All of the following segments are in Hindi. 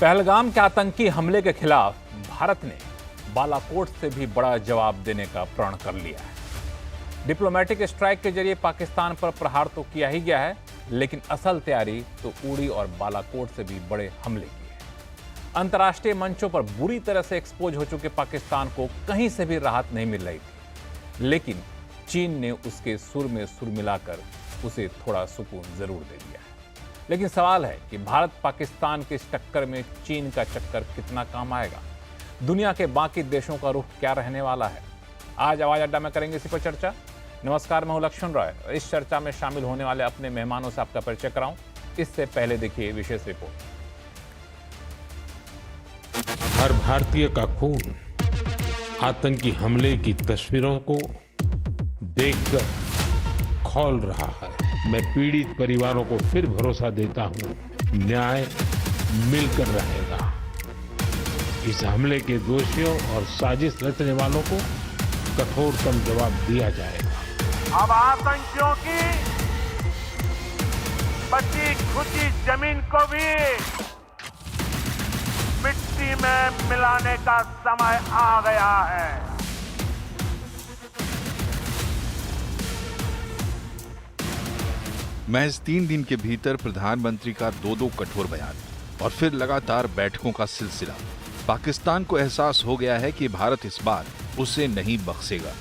पहलगाम के आतंकी हमले के खिलाफ भारत ने बालाकोट से भी बड़ा जवाब देने का प्रण कर लिया है। डिप्लोमेटिक स्ट्राइक के जरिए पाकिस्तान पर प्रहार तो किया ही गया है, लेकिन असल तैयारी तो उड़ी और बालाकोट से भी बड़े हमले की है। अंतर्राष्ट्रीय मंचों पर बुरी तरह से एक्सपोज हो चुके पाकिस्तान को कहीं से भी राहत नहीं मिल रही थी, लेकिन चीन ने उसके सुर में सुर मिलाकर उसे थोड़ा सुकून जरूर दे दिया है। लेकिन सवाल है कि भारत पाकिस्तान के इस टक्कर में चीन का चक्कर कितना काम आएगा, दुनिया के बाकी देशों का रुख क्या रहने वाला है। आज आवाज अड्डा में करेंगे इसी पर चर्चा। नमस्कार, मैं हूं लक्ष्मण रॉय और इस चर्चा में शामिल होने वाले अपने मेहमानों से आपका परिचय कराऊं, इससे पहले देखिए विशेष रिपोर्ट। हर भारतीय का खून आतंकी हमले की तस्वीरों को देखकर खौल रहा है। मैं पीड़ित परिवारों को फिर भरोसा देता हूं, न्याय मिलकर रहेगा। इस हमले के दोषियों और साजिश रचने वालों को कठोरतम जवाब दिया जाएगा। अब आतंकियों की बची खुची जमीन को भी मिट्टी में मिलाने का समय आ गया है। महज 3 दिन के भीतर प्रधानमंत्री का दो कठोर बयान और फिर लगातार बैठकों का सिलसिला। पाकिस्तान को एहसास हो गया है कि भारत इस बार उसे नहीं बख्शेगा।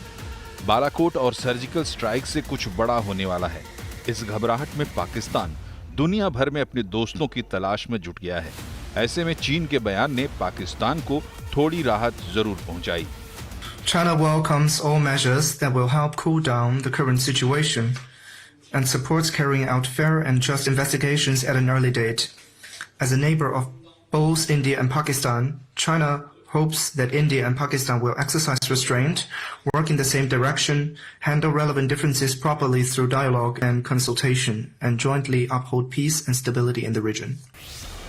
बालाकोट और सर्जिकल स्ट्राइक से कुछ बड़ा होने वाला है। इस घबराहट में पाकिस्तान दुनिया भर में अपने दोस्तों की तलाश में जुट गया है। ऐसे में चीन के बयान ने पाकिस्तान को थोड़ी राहत जरूर पहुंचाई। China welcomes all measures that will help cool down the current situation and supports carrying out fair and just investigations at an early date. As a neighbor of both India and Pakistan, China hopes that India and Pakistan will exercise restraint, work in the same direction, handle relevant differences properly through dialogue and consultation, and jointly uphold peace and stability in the region.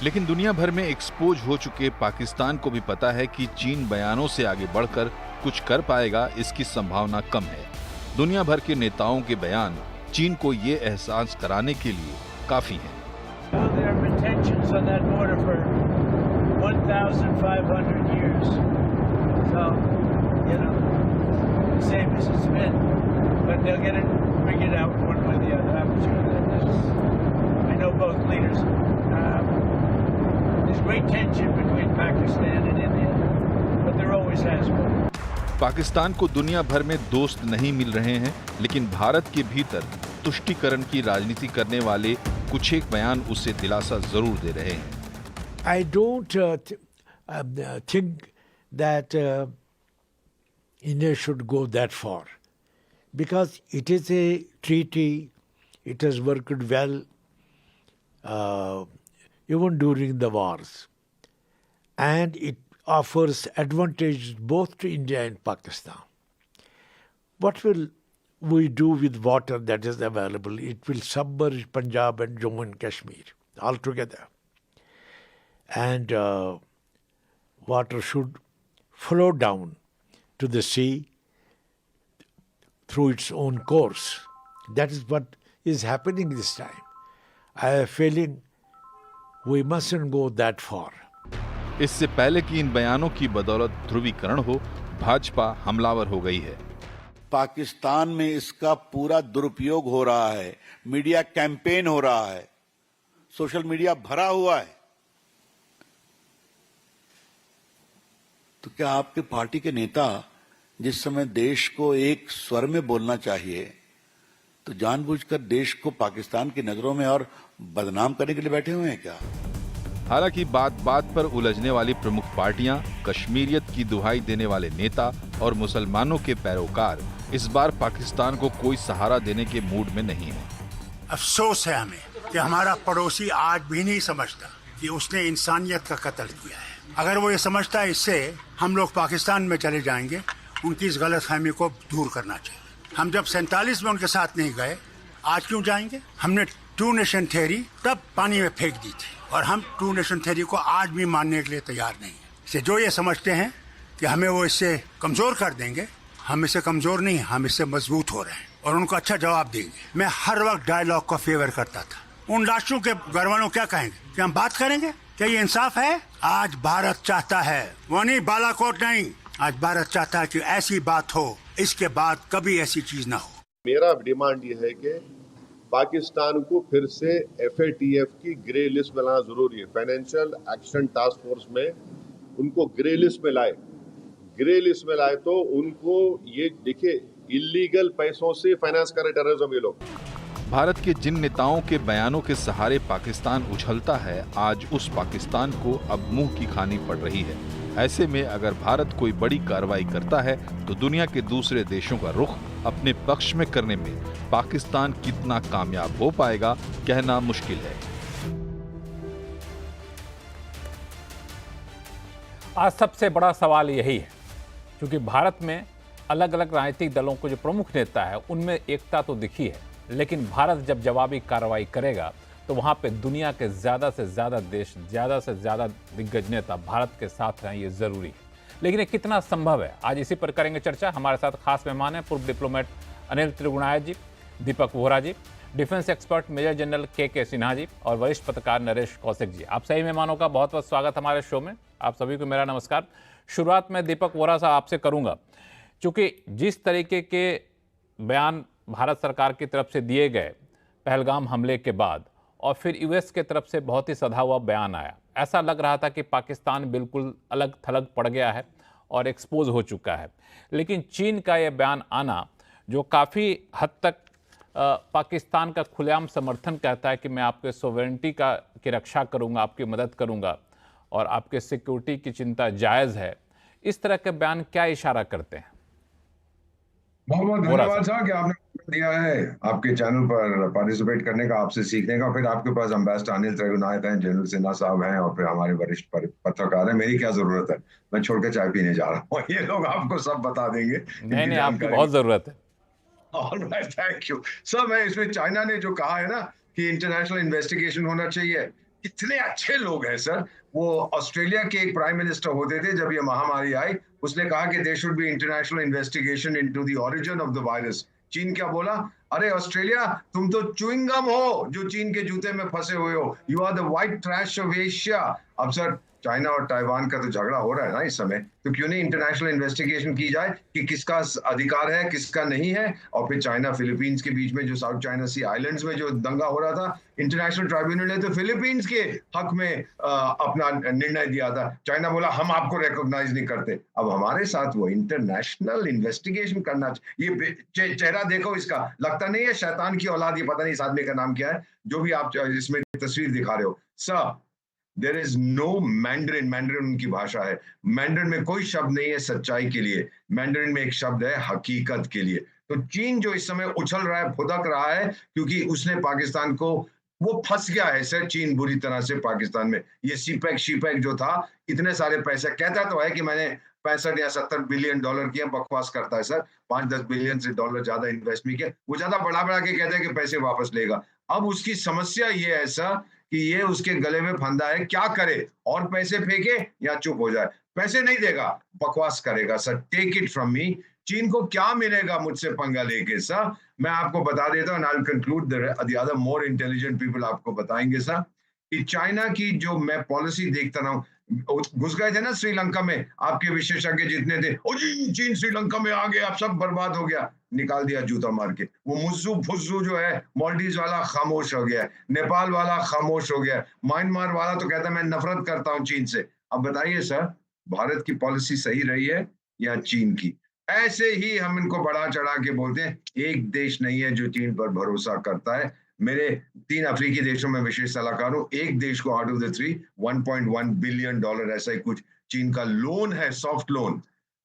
लेकिन दुनिया भर में एक्सपोज हो चुके पाकिस्तान को भी पता है कि चीन बयानों से आगे बढ़कर कुछ कर पाएगा, इसकी संभावना कम है। दुनिया भर के नेताओं के बयान चीन को ये एहसास कराने के लिए काफी हैं। पाकिस्तान को दुनिया भर में दोस्त नहीं मिल रहे हैं, लेकिन भारत के भीतर तुष्टीकरण की राजनीति करने वाले कुछ एक बयान उसे दिलासा जरूर दे रहे हैं। I don't think that India should go that far, because it is a treaty. It has worked well even during the wars, and it offers advantages both to India and Pakistan. What will we do with water that is available? It will submerge Punjab and Jammu and Kashmir altogether. And water should flow down to the sea through its own course. That is what is happening this time. I have a feeling we mustn't go that far. इससे पहले कि इन बयानों की बदौलत ध्रुवीकरण हो, भाजपा हमलावर हो गई है। पाकिस्तान में इसका पूरा दुरुपयोग हो रहा है, मीडिया कैंपेन हो रहा है, सोशल मीडिया भरा हुआ है। तो क्या आपके पार्टी के नेता जिस समय देश को एक स्वर में बोलना चाहिए, तो जानबूझकर देश को पाकिस्तान की नजरों में और बदनाम करने के लिए बैठे हुए हैं क्या? हालांकि बात बात पर उलझने वाली प्रमुख पार्टियां, कश्मीरियत की दुहाई देने वाले नेता और मुसलमानों के पैरोकार इस बार पाकिस्तान को कोई सहारा देने के मूड में नहीं है। अफसोस है हमें कि हमारा पड़ोसी आज भी नहीं समझता कि उसने इंसानियत का कत्ल किया है। अगर वो ये समझता है, इससे हम लोग पाकिस्तान में चले जाएंगे। उनकी इस गलतफहमी को दूर करना चाहिए। हम जब 47 में उनके साथ नहीं गए, आज क्यों जाएंगे? हमने 2 नेशन थ्योरी तब पानी में फेंक दी थी, और हम 2 नेशन थ्योरी को आज भी मानने के लिए तैयार नहीं है। इससे जो ये समझते हैं कि हमें वो इससे कमजोर कर देंगे, हम इससे कमजोर नहीं, हम इससे मजबूत हो रहे हैं और उनको अच्छा जवाब देंगे। मैं हर वक्त डायलॉग का फेवर करता था, उन राष्ट्रों के घर वालों क्या कहेंगे? क्या हम बात करेंगे? क्या ये इंसाफ है? आज भारत चाहता है, वो नहीं बालाकोट नहीं, आज भारत चाहता है कि ऐसी बात हो, इसके बाद कभी ऐसी चीज ना हो। मेरा डिमांड ये है कि पाकिस्तान को फिर से FATF की ग्रे लिस्ट में लाना जरूरी है। फाइनेंशियल एक्शन टास्क फोर्स में उनको ग्रे लिस्ट में लाए। ग्रे लिस्ट में लाए तो उनको ये देखिए, इलीगल पैसों से फाइनेंस करे टेररिज्म ये लोग। भारत के जिन नेताओं के बयानों के सहारे पाकिस्तान उछलता है, आज उस पाकिस्तान को अब मुंह की खानी पड़ रही है। ऐसे में अगर भारत कोई बड़ी कार्रवाई करता है तो दुनिया के दूसरे देशों का रुख अपने पक्ष में करने में पाकिस्तान कितना कामयाब हो पाएगा, कहना मुश्किल है। आज सबसे बड़ा सवाल यही है, क्योंकि भारत में अलग अलग राजनीतिक दलों को जो प्रमुख नेता है उनमें एकता तो दिखी है, लेकिन भारत जब जवाबी कार्रवाई करेगा तो वहां पे दुनिया के ज़्यादा से ज़्यादा देश, ज़्यादा से ज़्यादा दिग्गज नेता भारत के साथ रहें, ये ज़रूरी है। लेकिन ये कितना संभव है, आज इसी पर करेंगे चर्चा। हमारे साथ खास मेहमान हैं पूर्व डिप्लोमेट अनिल त्रिगुणायत जी, दीपक वोरा जी, डिफेंस एक्सपर्ट मेजर जनरल के सिन्हा जी और वरिष्ठ पत्रकार नरेश कौशिक जी। आप सभी मेहमानों का बहुत बहुत स्वागत हमारे शो में। आप सभी को मेरा नमस्कार। शुरुआत में दीपक वोरा साहब आपसे करूँगा, चूँकि जिस तरीके के बयान भारत सरकार की तरफ से दिए गए पहलगाम हमले के बाद और फिर यूएस के तरफ से बहुत ही सधा हुआ बयान आया, ऐसा लग रहा था कि पाकिस्तान बिल्कुल अलग थलग पड़ गया है और एक्सपोज हो चुका है। लेकिन चीन का यह बयान आना, जो काफ़ी हद तक पाकिस्तान का खुलेआम समर्थन कहता है कि मैं आपके सोवरेनिटी की रक्षा करूंगा, आपकी मदद करूंगा और आपके सिक्योरिटी की चिंता जायज़ है, इस तरह के बयान क्या इशारा करते हैं? बहुत बहुत धन्यवाद साहब कि आपने दिया है आपके चैनल पर पार्टिसिपेट करने का, आपसे सीखने का। फिर आपके पास एम्बेसडर अनिल त्रिगुणायत हैं, जनरल सिन्हा साहब हैं और फिर हमारे वरिष्ठ पत्रकार हैं। मेरी क्या जरूरत है, मैं छोड़ के चाय पीने जा रहा हूँ, ये लोग आपको सब बता देंगे। नहीं, आपकी बहुत जरूरत है। Alright, thank you sir. मैं इसमें चाइना ने जो कहा है ना कि इंटरनेशनल इन्वेस्टिगेशन होना चाहिए, कितने अच्छे लोग हैं सर। वो ऑस्ट्रेलिया के एक प्राइम मिनिस्टर होते थे जब ये महामारी आई, उसने कहा कि there should be international investigation into the origin of the virus. चीन क्या बोला? अरे ऑस्ट्रेलिया, तुम तो च्युइंगम हो जो चीन के जूते में फंसे हुए हो, you are the white trash of Asia. अब सर चाइना और ताइवान का तो झगड़ा हो रहा है ना इस समय, तो क्यों नहीं इंटरनेशनल इन्वेस्टिगेशन की जाए कि किसका अधिकार है किसका नहीं है। और फिर चाइना फिलीपींस के बीच में जो साउथ चाइना सी आइलैंड्स में जो दंगा हो रहा था, इंटरनेशनल ट्राइब्यूनल ने तो फिलीपींस के हक में अपना निर्णय दिया था। चाइना बोला हम आपको रिकॉग्नाइज नहीं करते। अब हमारे साथ वो इंटरनेशनल इन्वेस्टिगेशन करना, ये चेहरा देखो इसका, लगता नहीं है शैतान की औलाद, ये पता नहीं इस आदमी का नाम क्या है, जो भी आप इसमें तस्वीर दिखा रहे हो। Sir there is no Mandarin, Mandarin उनकी भाषा है, मैंडरिन में कोई शब्द नहीं है सच्चाई के लिए, मैंडरिन में एक शब्द है हकीकत के लिए। तो चीन जो इस समय उछल रहा है, फुदक रहा है, क्योंकि उसने पाकिस्तान को, वो फंस गया है सर चीन बुरी तरह से पाकिस्तान में। ये सीपैक जो था, इतने सारे पैसे, कहता तो है कि मैंने 65 या 70 बिलियन डॉलर किया, बकवास करता है सर, 5-10 बिलियन से डॉलर ज्यादा इन्वेस्ट नहीं किया, वो ज्यादा बढ़ा के कहता है कि पैसे वापस लेगा। अब उसकी समस्या ये है सर कि ये उसके गले में फंदा है, क्या करे, और पैसे फेंके या चुप हो जाए। पैसे नहीं देगा, बकवास करेगा sir, take it from me. चीन को क्या मिलेगा मुझसे पंगा लेके सर? मैं आपको बता देता हूं, I will conclude, the other more intelligent people आपको बताएंगे सर कि चाइना की जो मैं पॉलिसी देखता रहा हूं, घुस गए थे ना श्रीलंका में, आपके विशेषज्ञ जितने थे, ओ जी चीन श्रीलंका में आ गया, अब सब बर्बाद हो गया, निकाल दिया जूता मार के। वो मुज्जू फुज्जू जो है, मालदीव वाला खामोश हो गया, नेपाल वाला खामोश हो गया, म्यांमार वाला तो कहता मैं नफरत करता हूं चीन से। अब बताइए सर, भारत की पॉलिसी सही रही है या चीन की? ऐसे ही हम इनको बढ़ा चढ़ा के बोलते हैं, एक देश नहीं है जो चीन पर भरोसा करता है। मेरे 3 अफ्रीकी देशों में विशेष सलाहकार हूं, एक देश को आउट ऑफ द 3 $1.1 बिलियन ऐसा ही कुछ चीन का लोन है, सॉफ्ट लोन।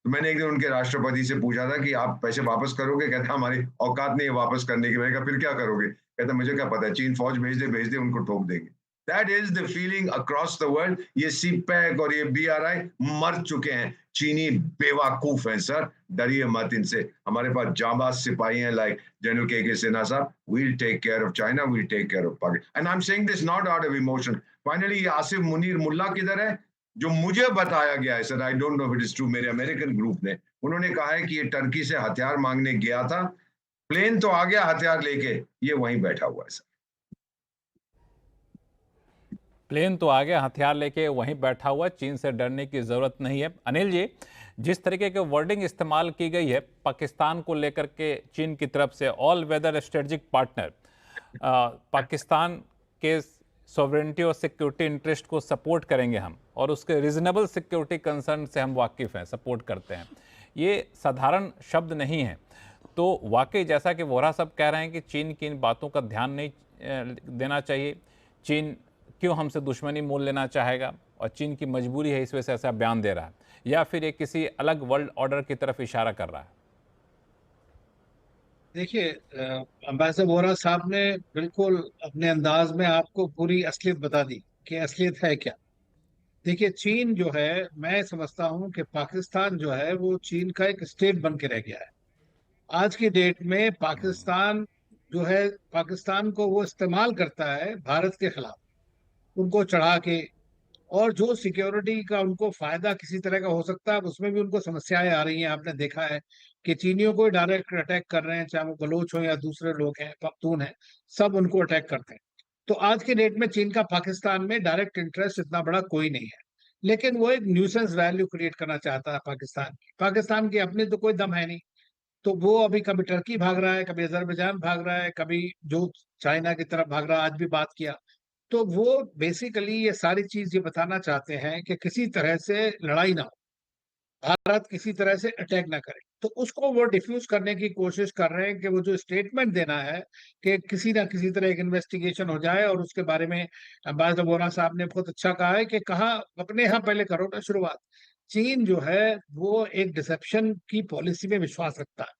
तो मैंने एक दिन उनके राष्ट्रपति से पूछा था कि आप पैसे वापस करोगे? कहते हमारी औकात नहीं है वापस करने की। मैंने कहा फिर क्या करोगे? कहते मुझे क्या पता है, चीन फौज भेज दे उनको ठोक देंगे। That is the feeling across the world। ये सीपैक और ये BRI मर चुके हैं, चीनी बेवकूफ हैं सर, डरिए मत इनसे। हमारे पास जांबाज सिपाही हैं लाइक जनरल के सिन्हा साहब। We'll take care of China, we'll take care of Pakistan, and I'm saying this not out of emotion। Finally, ये आसिफ मुनीर मुल्ला किधर है? जो मुझे बताया गया है sir, I don't know if it is true, मेरे अमेरिकन ग्रुप ने, उन्होंने कहा है कि ये टर्की से हथियार मांगने गया था, प्लेन तो आ गया हथियार लेके, ये वहीं बैठा हुआ है सर। प्लेन तो आ गया, हथियार लेके वहीं बैठा हुआ, चीन से डरने की जरूरत नहीं है। अनिल जी, जिस तरीके के वर्डिंग इस्तेमाल की गई है पाकिस्तान को लेकर के चीन की तरफ से, all weather strategic partner, Pakistan के सॉवरेनिटी और सिक्योरिटी इंटरेस्ट को सपोर्ट करेंगे हम, और उसके रीजनेबल सिक्योरिटी कंसर्न से हम वाकिफ़ हैं, सपोर्ट करते हैं, ये साधारण शब्द नहीं है। तो वाकई जैसा कि वोरा साहब कह रहे हैं कि चीन की इन बातों का ध्यान नहीं देना चाहिए, चीन क्यों हमसे दुश्मनी मोल लेना चाहेगा, और चीन की मजबूरी है इस वजह से ऐसा बयान दे रहा है, या फिर ये किसी अलग वर्ल्ड ऑर्डर की तरफ इशारा कर रहा है? देखिए, अम्बेसडर वोरा साहब ने बिल्कुल अपने अंदाज में आपको पूरी असलियत बता दी कि असलियत है क्या। देखिए, चीन जो है, मैं समझता हूं कि पाकिस्तान जो है वो चीन का एक स्टेट बन के रह गया है। आज की डेट में पाकिस्तान जो है, पाकिस्तान को वो इस्तेमाल करता है भारत के खिलाफ, उनको चढ़ा के, और जो सिक्योरिटी का उनको फायदा किसी तरह का हो सकता है, उसमें भी उनको समस्याएं आ रही हैं। आपने देखा है कि चीनियों को डायरेक्ट अटैक कर रहे हैं, चाहे वो बलोच हो या दूसरे लोग हैं, पख्तून हैं, सब उनको अटैक करते हैं। तो आज के डेट में चीन का पाकिस्तान में डायरेक्ट इंटरेस्ट इतना बड़ा कोई नहीं है, लेकिन वो एक न्यूसेंस वैल्यू क्रिएट करना चाहता है पाकिस्तान की अपनी तो कोई दम है नहीं। तो वो अभी कभी टर्की भाग रहा है, कभी अजरबैजान भाग रहा है, कभी जो चाइना की तरफ भाग रहा है, आज भी बात किया। तो वो बेसिकली ये सारी चीज ये बताना चाहते हैं कि किसी तरह से लड़ाई ना हो, भारत किसी तरह से अटैक ना करे। तो उसको वो डिफ्यूज करने की कोशिश कर रहे हैं कि वो जो स्टेटमेंट देना है कि किसी ना किसी तरह एक इन्वेस्टिगेशन हो जाए, और उसके बारे में अब्बास वोरा साहब ने बहुत अच्छा कहा है कि कहा अपने यहाँ पहले करो ना शुरुआत। चीन जो है वो एक डिसेप्शन की पॉलिसी में विश्वास रखता है,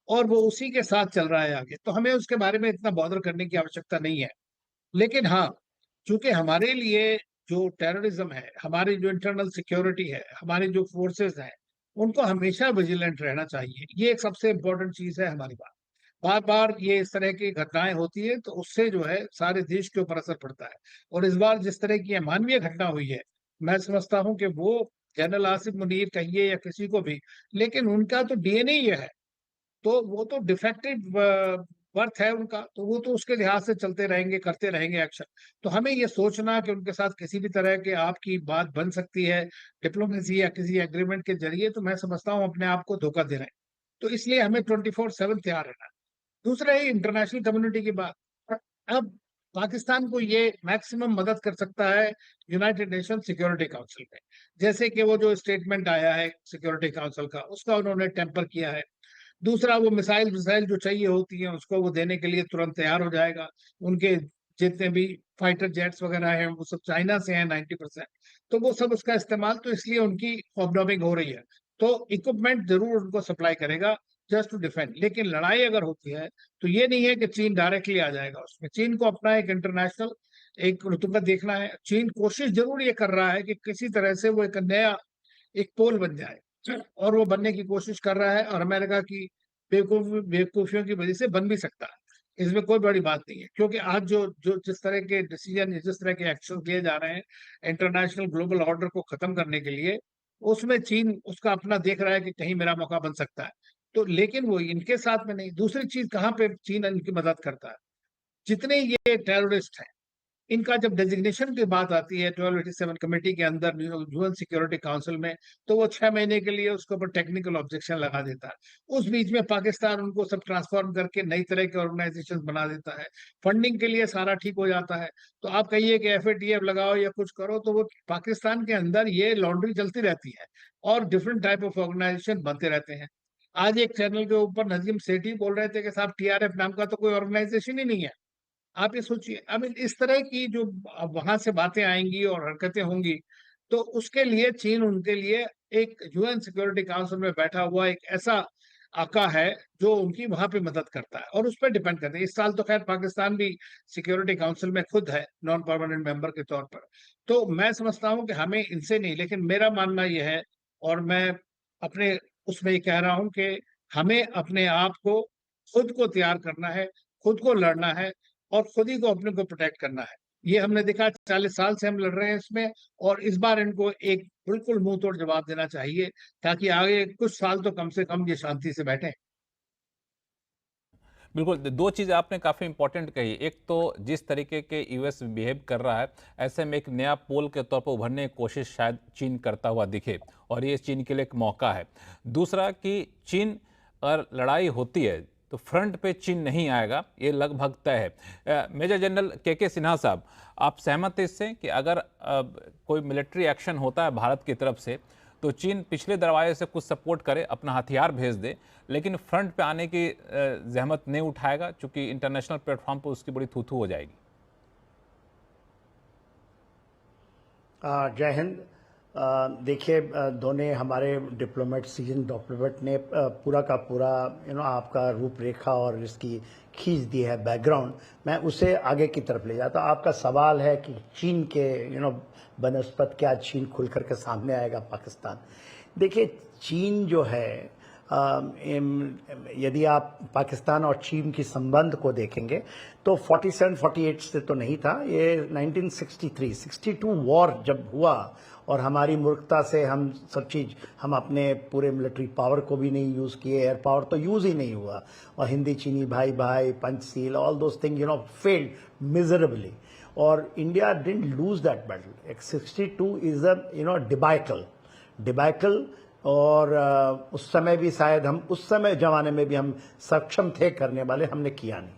और वो उसी के साथ चल रहा है आगे, तो हमें उसके बारे में इतना बॉदर करने की आवश्यकता नहीं है। लेकिन हाँ, चूंकि हमारे लिए जो टेररिज्म है, हमारी जो इंटरनल सिक्योरिटी है, हमारी जो फोर्सेस हैं, उनको हमेशा विजिलेंट रहना चाहिए। ये एक सबसे इम्पोर्टेंट चीज है हमारी बात। बार बार ये इस तरह की घटनाएं होती है तो उससे जो है सारे देश के ऊपर असर पड़ता है। और इस बार जिस तरह की मानवीय घटना हुई है, मैं समझता हूं कि वो जनरल आसिफ मुनीर कहिए या किसी को भी, लेकिन उनका तो डीएनए ये है, तो वो तो डिफेक्टिव बर्थ है उनका, तो वो तो उसके लिहाज से चलते रहेंगे, करते रहेंगे एक्शन। तो हमें ये सोचना कि उनके साथ किसी भी तरह के आपकी बात बन सकती है डिप्लोमेसी या किसी एग्रीमेंट के जरिए, तो मैं समझता हूँ अपने आप को धोखा दे रहे हैं। तो इसलिए हमें 24/7 तैयार रहना है। दूसरा है इंटरनेशनल कम्युनिटी की बात। अब पाकिस्तान को ये मैक्सिमम मदद कर सकता है यूनाइटेड नेशन सिक्योरिटी काउंसिल में, जैसे कि वो जो स्टेटमेंट आया है सिक्योरिटी काउंसिल का, उसका उन्होंने टेम्पर किया है। दूसरा, वो मिसाइल जो चाहिए होती हैं उसको वो देने के लिए तुरंत तैयार हो जाएगा। उनके जितने भी फाइटर जेट्स वगैरह हैं वो सब चाइना से हैं 90%। तो वो सब उसका इस्तेमाल, तो इसलिए उनकी हॉबनॉबिंग हो रही है। तो इक्विपमेंट जरूर उनको सप्लाई करेगा जस्ट टू डिफेंड। लेकिन लड़ाई अगर होती है तो ये नहीं है कि चीन डायरेक्टली आ जाएगा उसमें। चीन को अपना एक इंटरनेशनल एक रुतबा देखना है। चीन कोशिश जरूर ये कर रहा है कि किसी तरह से वो एक नया एक पोल बन जाए, और वो बनने की कोशिश कर रहा है, और अमेरिका की बेवकूफियों की वजह से बन भी सकता है। इसमें कोई बड़ी बात नहीं है, क्योंकि आज जो जो जिस तरह के डिसीजन, जिस तरह के एक्शन लिए जा रहे हैं इंटरनेशनल ग्लोबल ऑर्डर को खत्म करने के लिए, उसमें चीन उसका अपना देख रहा है कि कहीं मेरा मौका बन सकता है। तो लेकिन वो इनके साथ में नहीं। दूसरी चीज, कहाँ पे चीन इनकी मदद करता है, जितने ये टेररिस्ट हैं, इनका जब डेजिग्नेशन की बात आती है 1287 कमेटी के अंदर यूएन सिक्योरिटी काउंसिल में, तो वो 6 महीने के लिए उसके ऊपर टेक्निकल ऑब्जेक्शन लगा देता है। उस बीच में पाकिस्तान उनको सब ट्रांसफॉर्म करके नई तरह के ऑर्गेनाइजेशन बना देता है, फंडिंग के लिए सारा ठीक हो जाता है। तो आप कहिए कि एफएटीएफ लगाओ या कुछ करो, तो वो पाकिस्तान के अंदर ये लॉन्ड्री चलती रहती है, और डिफरेंट टाइप ऑफ ऑर्गेनाइजेशन बनते रहते हैं। आज एक चैनल के ऊपर नजीम सेठी बोल रहे थे कि साहब टीआरएफ नाम का तो कोई ऑर्गेनाइजेशन ही नहीं है। आप ये सोचिए, अब इस तरह की जो वहां से बातें आएंगी और हरकतें होंगी, तो उसके लिए चीन उनके लिए एक यूएन सिक्योरिटी काउंसिल में बैठा हुआ एक ऐसा आका है जो उनकी वहां पे मदद करता है, और उस पर डिपेंड करते हैं। इस साल तो खैर पाकिस्तान भी सिक्योरिटी काउंसिल में खुद है नॉन परमानेंट मेंबर के तौर पर। तो मैं समझता हूँ कि हमें इनसे नहीं, लेकिन मेरा मानना यह है, और मैं अपने उसमें ये कह रहा हूँ कि हमें अपने आप को खुद को तैयार करना है, खुद को लड़ना है, और खुद ही को अपने को प्रोटेक्ट करना है। ये हमने देखा 40 साल से हम लड़ रहे हैं इसमें, और इस बार इनको एक बिल्कुल मुंह तोड़ जवाब देना चाहिए, ताकि आगे कुछ साल तो कम से कम ये शांति से बैठे। बिल्कुल, दो चीज़ आपने काफ़ी इंपॉर्टेंट कही। एक तो जिस तरीके के यूएस बिहेव कर रहा है, ऐसे में एक नया पोल के तौर पर उभरने की कोशिश शायद चीन करता हुआ दिखे, और ये चीन के लिए एक मौका है। दूसरा कि चीन अगर लड़ाई होती है तो फ्रंट पे चीन नहीं आएगा, ये लगभग तय है। मेजर जनरल के सिन्हा साहब, आप सहमत हैं इससे कि अगर कोई मिलिट्री एक्शन होता है भारत की तरफ से तो चीन पिछले दरवाजे से कुछ सपोर्ट करे, अपना हथियार भेज दे, लेकिन फ्रंट पे आने की जहमत नहीं उठाएगा, क्योंकि इंटरनेशनल प्लेटफॉर्म पर उसकी बड़ी थू-थू हो जाएगी? जय हिंद। देखिए, दोनों हमारे डिप्लोमेट, सीजन डिप्लोमेट ने पूरा का पूरा आपका रूपरेखा और इसकी खींच दी है बैकग्राउंड। मैं उसे आगे की तरफ ले जाता हूँ। आपका सवाल है कि चीन के बनस्पत क्या चीन खुल करके सामने आएगा पाकिस्तान। देखिए, चीन जो है, यदि आप पाकिस्तान और चीन की संबंध को देखेंगे तो 47-48 से तो नहीं था, ये 1963-62 वॉर जब हुआ और हमारी मूर्खता से हम अपने पूरे मिलिट्री पावर को भी नहीं यूज़ किए, एयर पावर तो यूज़ ही नहीं हुआ, और हिंदी चीनी भाई भाई, Panchsheel, all those thing failed miserably, और India didn't lose that battle. 62 is a debacle, और उस समय भी शायद हम उस समय जमाने में भी हम सक्षम थे करने वाले, हमने किया नहीं।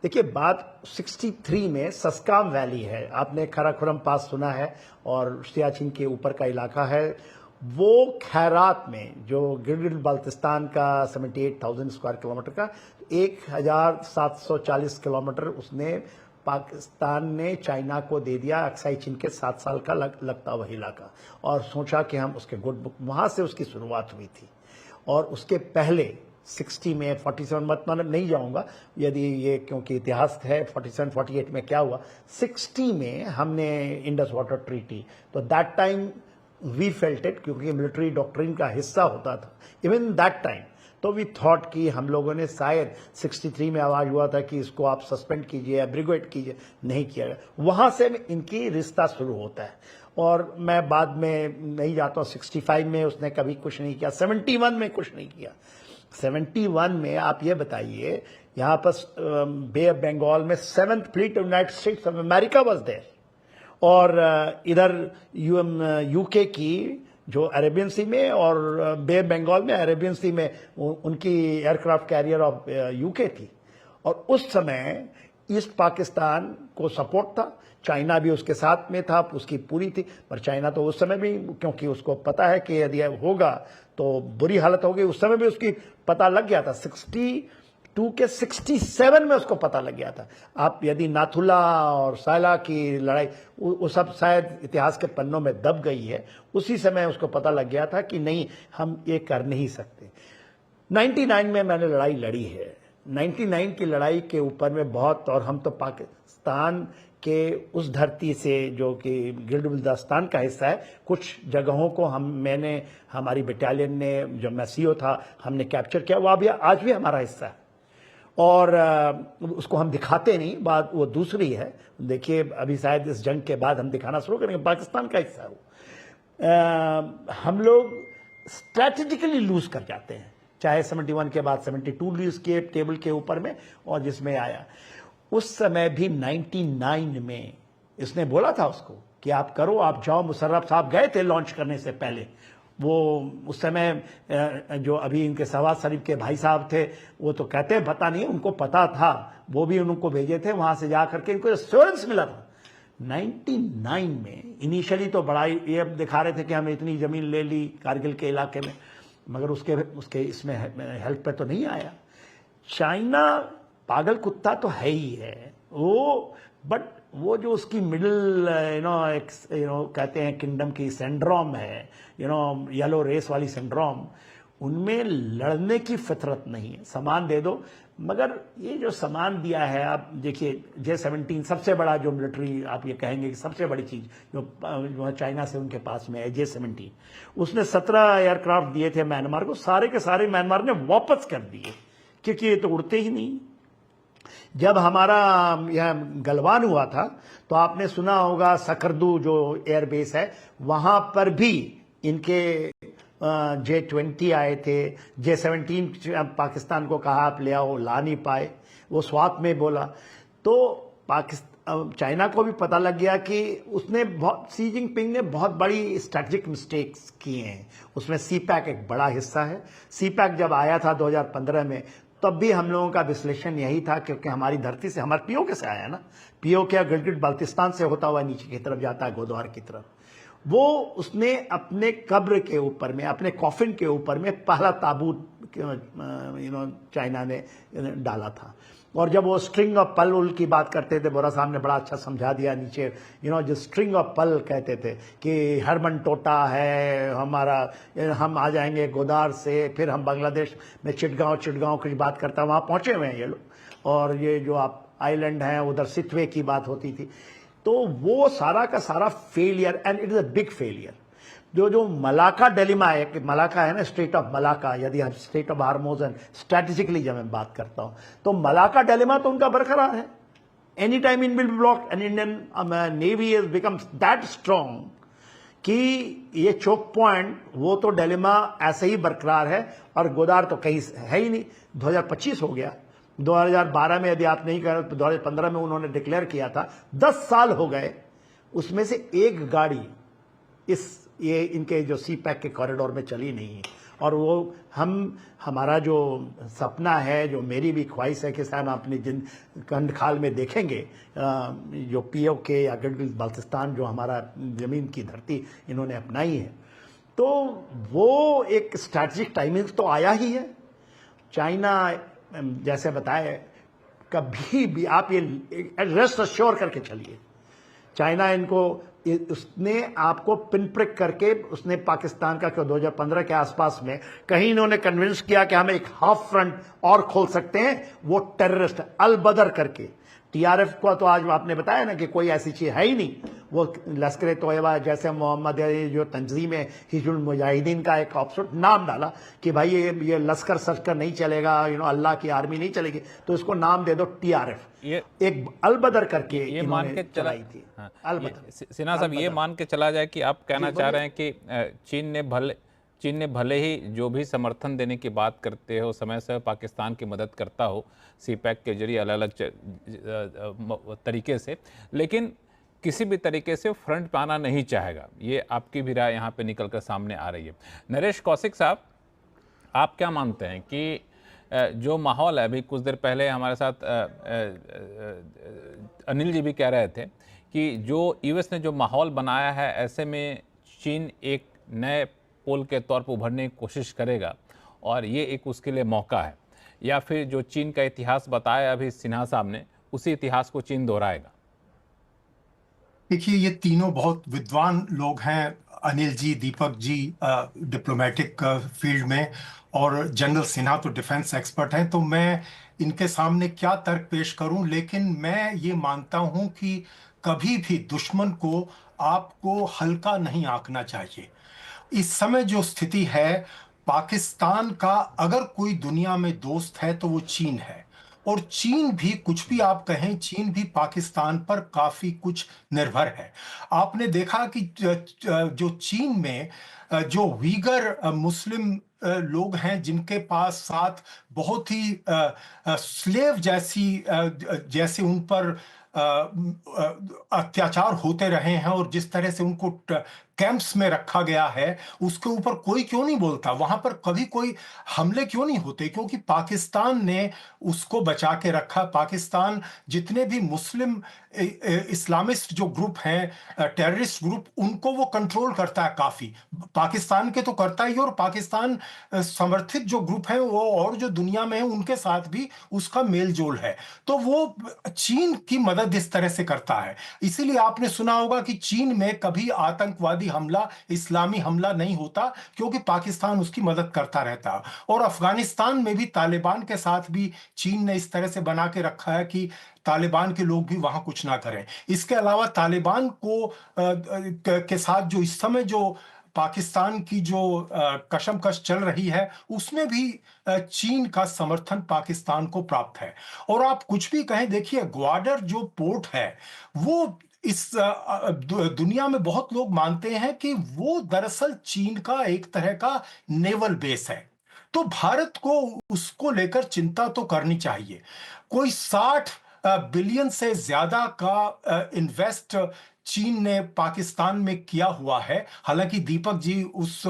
देखिए, बात 63 में सस्काम वैली है, आपने काराकोरम पास सुना है, और सियाचिन के ऊपर का इलाका है। वो खैरात में जो गिलगित बाल्टिस्तान का 78,000 स्क्वायर किलोमीटर का 1,740 किलोमीटर उसने पाकिस्तान ने चाइना को दे दिया, अक्साई चीन के 7 साल का लगता वही इलाका, और सोचा कि हम उसके गुड बुक, वहां से उसकी शुरुआत हुई थी। और उसके पहले 60 में 47 मत नहीं जाऊंगा यदि ये, क्योंकि इतिहास है 47-48 में क्या हुआ। 60 में हमने इंडस वाटर ट्रीटी, तो that time we felt it, क्योंकि मिलिट्री डॉक्ट्रिन का हिस्सा होता था इवन दैट टाइम। तो वी थॉट कि हम लोगों ने शायद 63 में आवाज हुआ था कि इसको आप सस्पेंड कीजिए, एब्रिगेट कीजिए, नहीं किया गया। वहां से इनकी रिश्ता शुरू होता है, और मैं बाद में नहीं जाता हूँ। 65 में उसने कभी कुछ नहीं किया, 71 में कुछ नहीं किया। 71 में आप ये बताइए, यहाँ पर बे ऑफ बंगाल में 7th fleet United States of America was there, और इधर यूके की जो अरेबियन सी में और बे ऑफ बंगाल में, अरेबियन सी में उनकी एयरक्राफ्ट कैरियर ऑफ यूके थी। और उस समय ईस्ट पाकिस्तान को सपोर्ट था, चाइना भी उसके साथ में था, उसकी पूरी थी। पर चाइना तो उस समय भी, क्योंकि उसको पता है कि यदि होगा तो बुरी हालत होगी, उस समय भी उसकी पता लग गया था। 62 के 67 में उसको पता लग गया था। आप यदि नाथुला और सायला की लड़ाई, वो सब शायद इतिहास के पन्नों में दब गई है, उसी समय उसको पता लग गया था कि नहीं, हम ये कर नहीं सकते। 99 में मैंने लड़ाई लड़ी है, 99 की लड़ाई के ऊपर में बहुत, और हम तो पाकिस्तान के उस धरती से जो कि गिल्गित-बाल्टिस्तान का हिस्सा है, कुछ जगहों को हमारी बटालियन ने, जब मैं सीओ था, हमने कैप्चर किया। वो अभी आज भी हमारा हिस्सा है, और उसको हम दिखाते नहीं, बात वो दूसरी है। देखिए, अभी शायद इस जंग के बाद हम दिखाना शुरू करेंगे, पाकिस्तान का हिस्सा है वो। हम लोग स्ट्रैटेजिकली लूज कर जाते हैं, चाहे 71 के बाद 72 लूज किए टेबल के ऊपर में, और जिसमें आया उस समय भी 99 में इसने बोला था उसको कि आप करो, आप जाओ। मुशर्रफ साहब गए थे लॉन्च करने से पहले। वो उस समय जो अभी इनके शहबाज शरीफ के भाई साहब थे, वो तो कहते हैं पता नहीं, उनको पता था, वो भी उनको भेजे थे, वहां से जाकर के इनको एश्योरेंस मिला था। 99 में इनिशियली तो बड़ा ये दिखा रहे थे कि हमने इतनी जमीन ले ली कारगिल के इलाके में, मगर उसके इसमें हेल्प पे तो नहीं आया। चाइना पागल कुत्ता तो है ही है वो, बट वो जो उसकी मिडिल कहते हैं किंगडम की सिंड्रोम है, येलो रेस वाली सिंड्रोम, उनमें लड़ने की फितरत नहीं है। सामान दे दो, मगर ये जो सामान दिया है, आप देखिए J-17 सबसे बड़ा जो मिलिट्री, आप ये कहेंगे कि सबसे बड़ी चीज जो चाइना से उनके पास में है, J-17, उसने 17 एयरक्राफ्ट दिए थे म्यांमार को, सारे के सारे म्यांमार ने वापस कर दिए, क्योंकि ये तो उड़ते ही नहीं। जब हमारा यह गलवान हुआ था, तो आपने सुना होगा सकरदू जो एयरबेस है, वहां पर भी इनके J20 आए थे, J17 पाकिस्तान को कहा आप ले आओ, ला नहीं पाए, वो स्वात में बोला। तो चाइना को भी पता लग गया कि उसने शी जिनपिंग ने बहुत बड़ी स्ट्रेटजिक मिस्टेक्स किए हैं। उसमें CPEC एक बड़ा हिस्सा है। CPEC जब आया था 2015 में, तब भी हम लोगों का विश्लेषण यही था, क्योंकि हमारी धरती से, हमारे POK से आया ना, POK गिलगिट बाल्टिस्तान से होता हुआ नीचे की तरफ जाता है गोद्वार की तरफ। वो उसने अपने कब्र के ऊपर में, अपने कॉफिन के ऊपर में पहला ताबूत चाइना ने डाला था। और जब वो स्ट्रिंग ऑफ पल उल की बात करते थे, बोरा साहब ने बड़ा अच्छा समझा दिया नीचे, जो स्ट्रिंग ऑफ पल कहते थे कि हरमन टोटा है हमारा, हम आ जाएंगे गोदार से, फिर हम बांग्लादेश में चिटगांव की बात करता, वहाँ पहुँचे हुए हैं ये लोग। और ये जो आप आइलैंड हैं उधर सिथवे की बात होती थी। तो वो सारा का सारा failure, and it is a big failure. जो मलाका डिलेमा है, कि मलाका है ना, स्ट्रेट ऑफ मलाका, यदि हम स्ट्रेट ऑफ हार्मोज एंड स्ट्रेटेजिकली जब मैं बात करता हूं, तो मलाका डिलेमा तो उनका बरकरार है। Any time in will be blocked, and Indian navy has become that strong कि ये चोक पॉइंट, वो तो डिलेमा ऐसे ही बरकरार है, और गोदार तो कहीं है ही नहीं। 2025 हो गया, 2012 में यदि आप नहीं कर, 2015 में उन्होंने डिक्लेयर किया था, 10 साल हो गए, उसमें से एक गाड़ी ये इनके जो CPEC के कॉरिडोर में चली नहीं है। और वो हमारा जो सपना है, जो मेरी भी ख्वाहिश है कि शायद अपने जिन कंडखाल में देखेंगे, जो POK या गिलगिट बाल्टिस्तान, जो हमारा ज़मीन की धरती इन्होंने अपनाई है, तो वो एक स्ट्रैटेजिक टाइमिंग तो आया ही है। चाइना जैसे बताए, कभी भी आप ये रेस्ट अश्योर करके चलिए, चाइना उसने आपको पिन प्रिक करके, उसने पाकिस्तान का 2015 के आसपास में कहीं इन्होंने कन्विंस किया कि हम एक हाफ फ्रंट और खोल सकते हैं, वो टेररिस्ट अल बदर करके। TRF को तो आज आपने बताया ना कि कोई ऐसी चीज है ही नहीं। वो लश्कर तोयबा जैसे मोहम्मद जो तंजीम है, हिजबुल मुजाहिदीन का एक ऑप्शन नाम डाला कि भाई ये लश्कर सशकर नहीं चलेगा, अल्लाह की आर्मी नहीं चलेगी, तो इसको नाम दे दो TRF। ये एक अलबदर करके ये मान के चलाई थी। सिन्हा साहब, ये मान के चला जाए कि आप कहना चाह रहे हैं कि चीन ने भले ही जो भी समर्थन देने की बात करते हो, समय से पाकिस्तान की मदद करता हो CPEC के जरिए अलग अलग तरीके से, लेकिन किसी भी तरीके से फ्रंट पे आना नहीं चाहेगा। ये आपकी भी राय यहाँ पे निकल कर सामने आ रही है। नरेश कौशिक साहब, आप क्या मानते हैं कि जो माहौल है, अभी कुछ देर पहले हमारे साथ अनिल जी भी कह रहे थे कि जो US ने जो माहौल बनाया है, ऐसे में चीन एक नए पोल के तौर पर उभरने की कोशिश करेगा, और ये एक उसके लिए मौका है, या फिर जो चीन का इतिहास बताया अभी सिन्हा साहब ने, उसी इतिहास को चीन दोहराएगा? देखिए, ये तीनों बहुत विद्वान लोग हैं, अनिल जी, दीपक जी डिप्लोमेटिक फील्ड में, और जनरल सिन्हा तो डिफेंस एक्सपर्ट हैं। तो मैं इनके सामने क्या तर्क पेश करूं, लेकिन मैं ये मानता हूं कि कभी भी दुश्मन को आपको हल्का नहीं आंकना चाहिए। इस समय जो स्थिति है, पाकिस्तान का अगर कोई दुनिया में दोस्त है तो वो चीन है, और चीन भी, कुछ भी आप कहें, चीन भी पाकिस्तान पर काफी कुछ निर्भर है। आपने देखा कि जो चीन में जो वीगर मुस्लिम लोग हैं, जिनके पास साथ बहुत ही स्लेव जैसे उन पर अत्याचार होते रहे हैं, और जिस तरह से उनको कैंप्स में रखा गया है, उसके ऊपर कोई क्यों नहीं बोलता? वहां पर कभी कोई हमले क्यों नहीं होते? क्योंकि पाकिस्तान ने उसको बचा के रखा। पाकिस्तान जितने भी मुस्लिम इस्लामिस्ट जो ग्रुप हैं, टेररिस्ट ग्रुप, उनको वो कंट्रोल करता है काफी। पाकिस्तान के तो करता ही, और पाकिस्तान समर्थित जो ग्रुप हैं वो और जो दुनिया में है, उनके साथ भी उसका मेल जोल है। तो वो चीन की मदद इस तरह से करता है। इसीलिए आपने सुना होगा कि चीन में कभी आतंकवादी हमला, इस्लामी हमला नहीं होता, क्योंकि पाकिस्तान उसकी मदद करता रहता है। और अफगानिस्तान में भी तालिबान के साथ भी चीन ने इस तरह से बना के रखा है कि तालिबान के लोग भी वहां कुछ ना करें। इसके अलावा तालिबान के साथ जो इस समय जो पाकिस्तान की जो कशमकश चल रही है, उसमें भी चीन का समर्थन पाकिस्तान को प्राप्त है। और आप कुछ भी कहें, देखिए, ग्वादर जो पोर्ट है, वो इस दुनिया में बहुत लोग मानते हैं कि वो दरअसल चीन का एक तरह का नेवल बेस है। तो भारत को उसको लेकर चिंता तो करनी चाहिए। कोई 60 बिलियन से ज्यादा का इन्वेस्ट चीन ने पाकिस्तान में किया हुआ है। हालांकि दीपक जी उस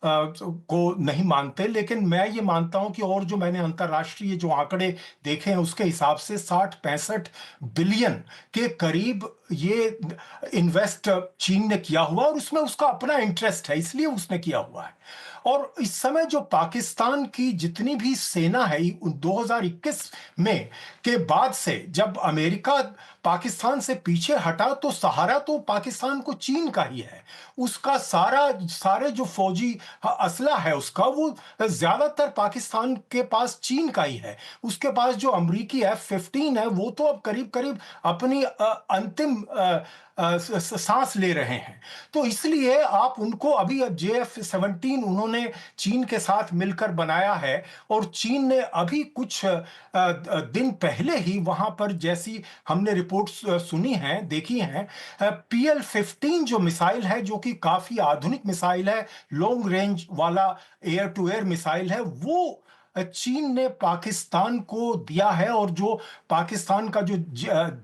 को नहीं मानते, लेकिन मैं ये मानता हूं कि और जो मैंने अंतर्राष्ट्रीय जो आंकड़े देखे हैं उसके हिसाब से 60-65 बिलियन के करीब ये इन्वेस्ट चीन ने किया हुआ, और उसमें उसका अपना इंटरेस्ट है, इसलिए उसने किया हुआ है। और इस समय जो पाकिस्तान की जितनी भी सेना है 2021 में के बाद से जब अमेरिका पाकिस्तान से पीछे हटा, तो सहारा तो पाकिस्तान को चीन का ही है। उसका सारे जो फौजी असला है उसका, वो ज्यादातर पाकिस्तान के पास चीन का ही है। उसके पास जो अमेरिकी F-15 है वो तो अब करीब करीब अपनी अंतिम सांस ले रहे हैं। तो इसलिए आप उनको अभी JF-17 उन्होंने चीन के साथ मिलकर बनाया है, और चीन ने अभी कुछ दिन पहले ही वहां पर, जैसी हमने रिपोर्ट्स सुनी हैं, देखी हैं, PL-15 जो मिसाइल है, जो कि काफी आधुनिक मिसाइल है, लॉन्ग रेंज वाला एयर टू एयर मिसाइल है, वो चीन ने पाकिस्तान को दिया है। और जो पाकिस्तान का जो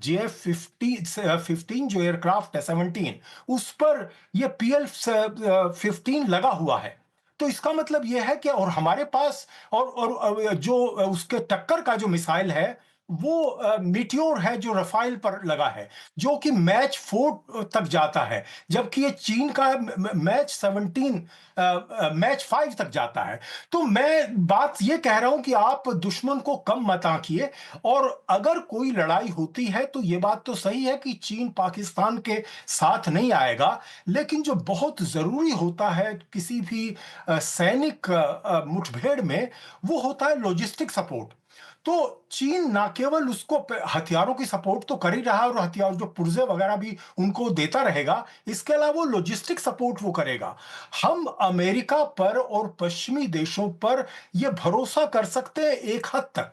JF-15 जो एयरक्राफ्ट है 17, उस पर ये PL-15 लगा हुआ है। तो इसका मतलब यह है कि और हमारे पास और जो उसके टक्कर का जो मिसाइल है वो मीटियोर है, जो रफाइल पर लगा है, जो कि मैच 4 तक जाता है, जबकि ये चीन का मैच 5 तक जाता है। तो मैं बात ये कह रहा हूं कि आप दुश्मन को कम मत आंकिए, और अगर कोई लड़ाई होती है तो ये बात तो सही है कि चीन पाकिस्तान के साथ नहीं आएगा, लेकिन जो बहुत जरूरी होता है किसी भी सैनिक मुठभेड़ में, वो होता है लॉजिस्टिक सपोर्ट। तो चीन ना केवल उसको हथियारों की सपोर्ट तो कर ही रहा है, और हथियार जो पुर्जे वगैरह भी उनको देता रहेगा, इसके अलावा वो लॉजिस्टिक सपोर्ट वो करेगा। हम अमेरिका पर और पश्चिमी देशों पर ये भरोसा कर सकते हैं एक हद तक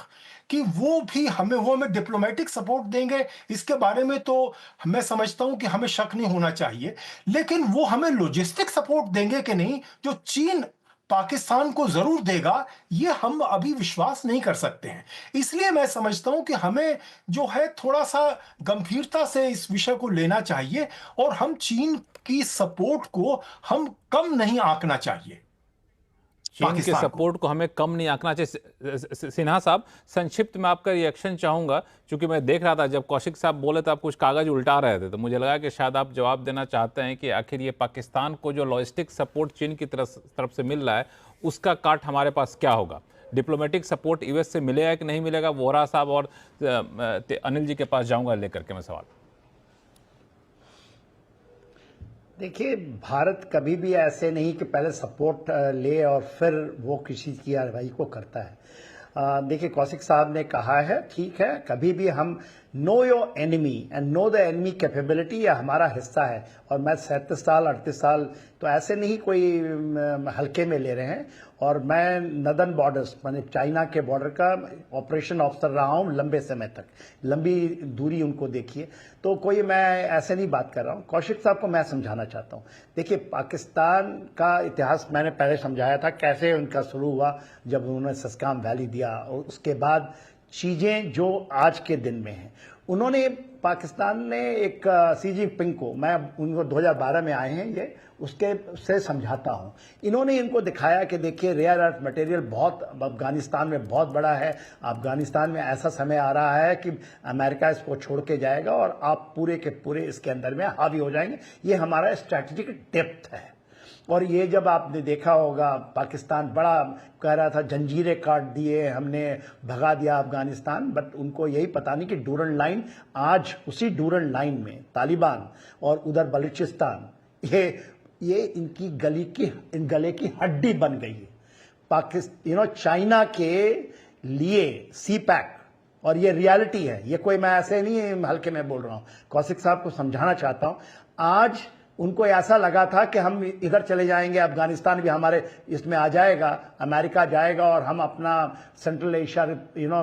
कि वो हमें डिप्लोमेटिक सपोर्ट देंगे, इसके बारे में तो मैं समझता हूं कि हमें शक नहीं होना चाहिए। लेकिन वो हमें लॉजिस्टिक सपोर्ट देंगे कि नहीं, जो चीन पाकिस्तान को जरूर देगा, ये हम अभी विश्वास नहीं कर सकते हैं। इसलिए मैं समझता हूं कि हमें जो है थोड़ा सा गंभीरता से इस विषय को लेना चाहिए, और हम चीन की सपोर्ट को हम कम नहीं आंकना चाहिए। चीन के सपोर्ट को हमें कम नहीं आंकना चाहिए। सिन्हा साहब, संक्षिप्त में आपका रिएक्शन चाहूंगा, क्योंकि मैं देख रहा था जब कौशिक साहब बोले तो आप कुछ कागज उल्टा रहे थे, तो मुझे लगा कि शायद आप जवाब देना चाहते हैं कि आखिर ये पाकिस्तान को जो लॉजिस्टिक सपोर्ट चीन की तरफ से मिल रहा है, उसका काट हमारे पास क्या होगा? डिप्लोमेटिक सपोर्ट यूएस से मिलेगा कि नहीं मिलेगा? वोरा साहब और अनिल जी के पास जाऊंगा लेकर के मैं सवाल। देखिए, भारत कभी भी ऐसे नहीं कि पहले सपोर्ट ले और फिर वो किसी की कार्रवाई को करता है। देखिए, कौशिक साहब ने कहा है, ठीक है, कभी भी हम know your enemy and know the enemy capability, यह हमारा हिस्सा है। और मैं 37 साल 38 साल तो ऐसे नहीं कोई हल्के में ले रहे हैं, और मैं नदर्न बॉर्डर्स माने चाइना के बॉर्डर का ऑपरेशन ऑफिसर रहा हूं लंबे समय तक, लंबी दूरी उनको देखिए, तो कोई मैं ऐसे नहीं बात कर रहा हूं। कौशिक साहब को मैं समझाना चाहता हूं, देखिए, पाकिस्तान का इतिहास मैंने पहले समझाया था कैसे उनका शुरू हुआ, जब उन्होंने सस्काम वैली दिया, और उसके बाद चीजें जो आज के दिन में हैं। उन्होंने पाकिस्तान ने एक सी जिनपिंग को, मैं उनको 2012 में आए हैं ये, उसके से समझाता हूं, इन्होंने इनको दिखाया कि देखिए रेयर अर्थ मटेरियल बहुत अफगानिस्तान में बहुत बड़ा है, अफगानिस्तान में ऐसा समय आ रहा है कि अमेरिका इसको छोड़ के जाएगा और आप पूरे के पूरे इसके अंदर में हावी हो जाएंगे, ये हमारा स्ट्रैटेजिक डेप्थ है। और ये जब आपने देखा होगा, पाकिस्तान बड़ा कह रहा था जंजीरें काट दिए हमने, भगा दिया अफगानिस्तान, बट उनको यही पता नहीं कि डूरन लाइन, आज उसी डूरन लाइन में तालिबान और उधर बलूचिस्तान, ये इनकी गले की हड्डी बन गई है। पाकिस्तान चाइना के लिए सी पैक, और ये रियलिटी है, ये कोई मैं ऐसे नहीं हल्के में बोल रहा हूं, कौशिक साहब को समझाना चाहता हूं। आज उनको ऐसा लगा था कि हम इधर चले जाएंगे, अफगानिस्तान भी हमारे इसमें आ जाएगा, अमेरिका जाएगा और हम अपना सेंट्रल एशिया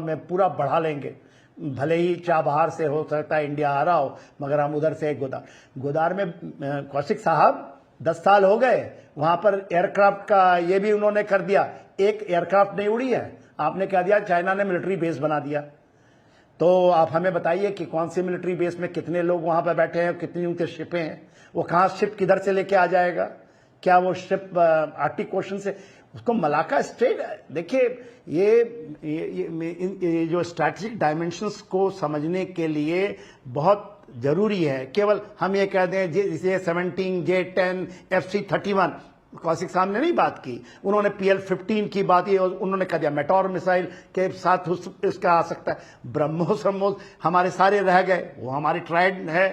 में पूरा बढ़ा लेंगे। भले ही चाबहार से हो सकता है इंडिया आ रहा हो, मगर हम उधर से गोदार में कौशिक साहब 10 साल हो गए, वहां पर एयरक्राफ्ट का ये भी उन्होंने कर दिया, एक एयरक्राफ्ट नहीं उड़ी है। आपने कह दिया चाइना ने मिलिट्री बेस बना दिया। तो आप हमें बताइए कि कौन सी मिलिट्री बेस में कितने लोग वहां पर बैठे हैं, कितनी उनके शिपें हैं, वो कहां शिप किधर से लेके आ जाएगा? क्या वो शिप आर्टिक ओशन से, उसको मलाका स्ट्रेट, देखिए ये जो स्ट्रैटेजिक डायमेंशंस को समझने के लिए बहुत जरूरी है। केवल हम ये कह दें जैसे J-17, J-10, FC-31, कौशिक साहब ने नहीं बात की, उन्होंने PL-15 की बात की, उन्होंने कह दिया मेटोर मिसाइल के साथ इसका आ सकता है, ब्रह्मोस हमारे सारे रह गए, वो हमारी ट्राइड है,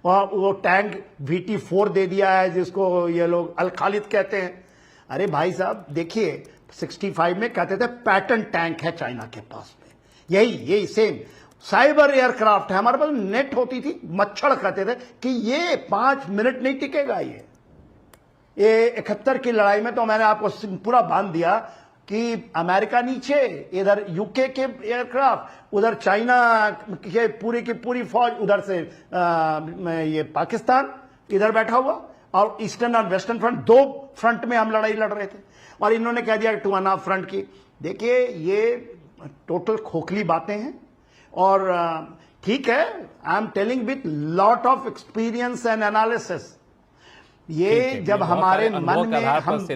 वो टैंक VT-4 दे दिया है जिसको ये लोग अल खालिद कहते हैं। अरे भाई साहब देखिए 65 में कहते थे पैटर्न टैंक है चाइना के पास में, यही सेम साइबर एयरक्राफ्ट है हमारे पास। नेट होती थी, मच्छर कहते थे कि ये 5 मिनट नहीं टिकेगा। ये 71 की लड़ाई में तो मैंने आपको पूरा बांध दिया कि अमेरिका नीचे, इधर यूके के एयरक्राफ्ट, उधर चाइना के पूरी की पूरी फौज, उधर से ये पाकिस्तान इधर बैठा हुआ, और ईस्टर्न और वेस्टर्न फ्रंट, 2 फ्रंट में हम लड़ाई लड़ रहे थे, और इन्होंने कह दिया 2.5 फ्रंट की। देखिए ये टोटल खोखली बातें हैं, और ठीक है, I am telling with lot of experience and analysis. ये जब हमारे मन में हम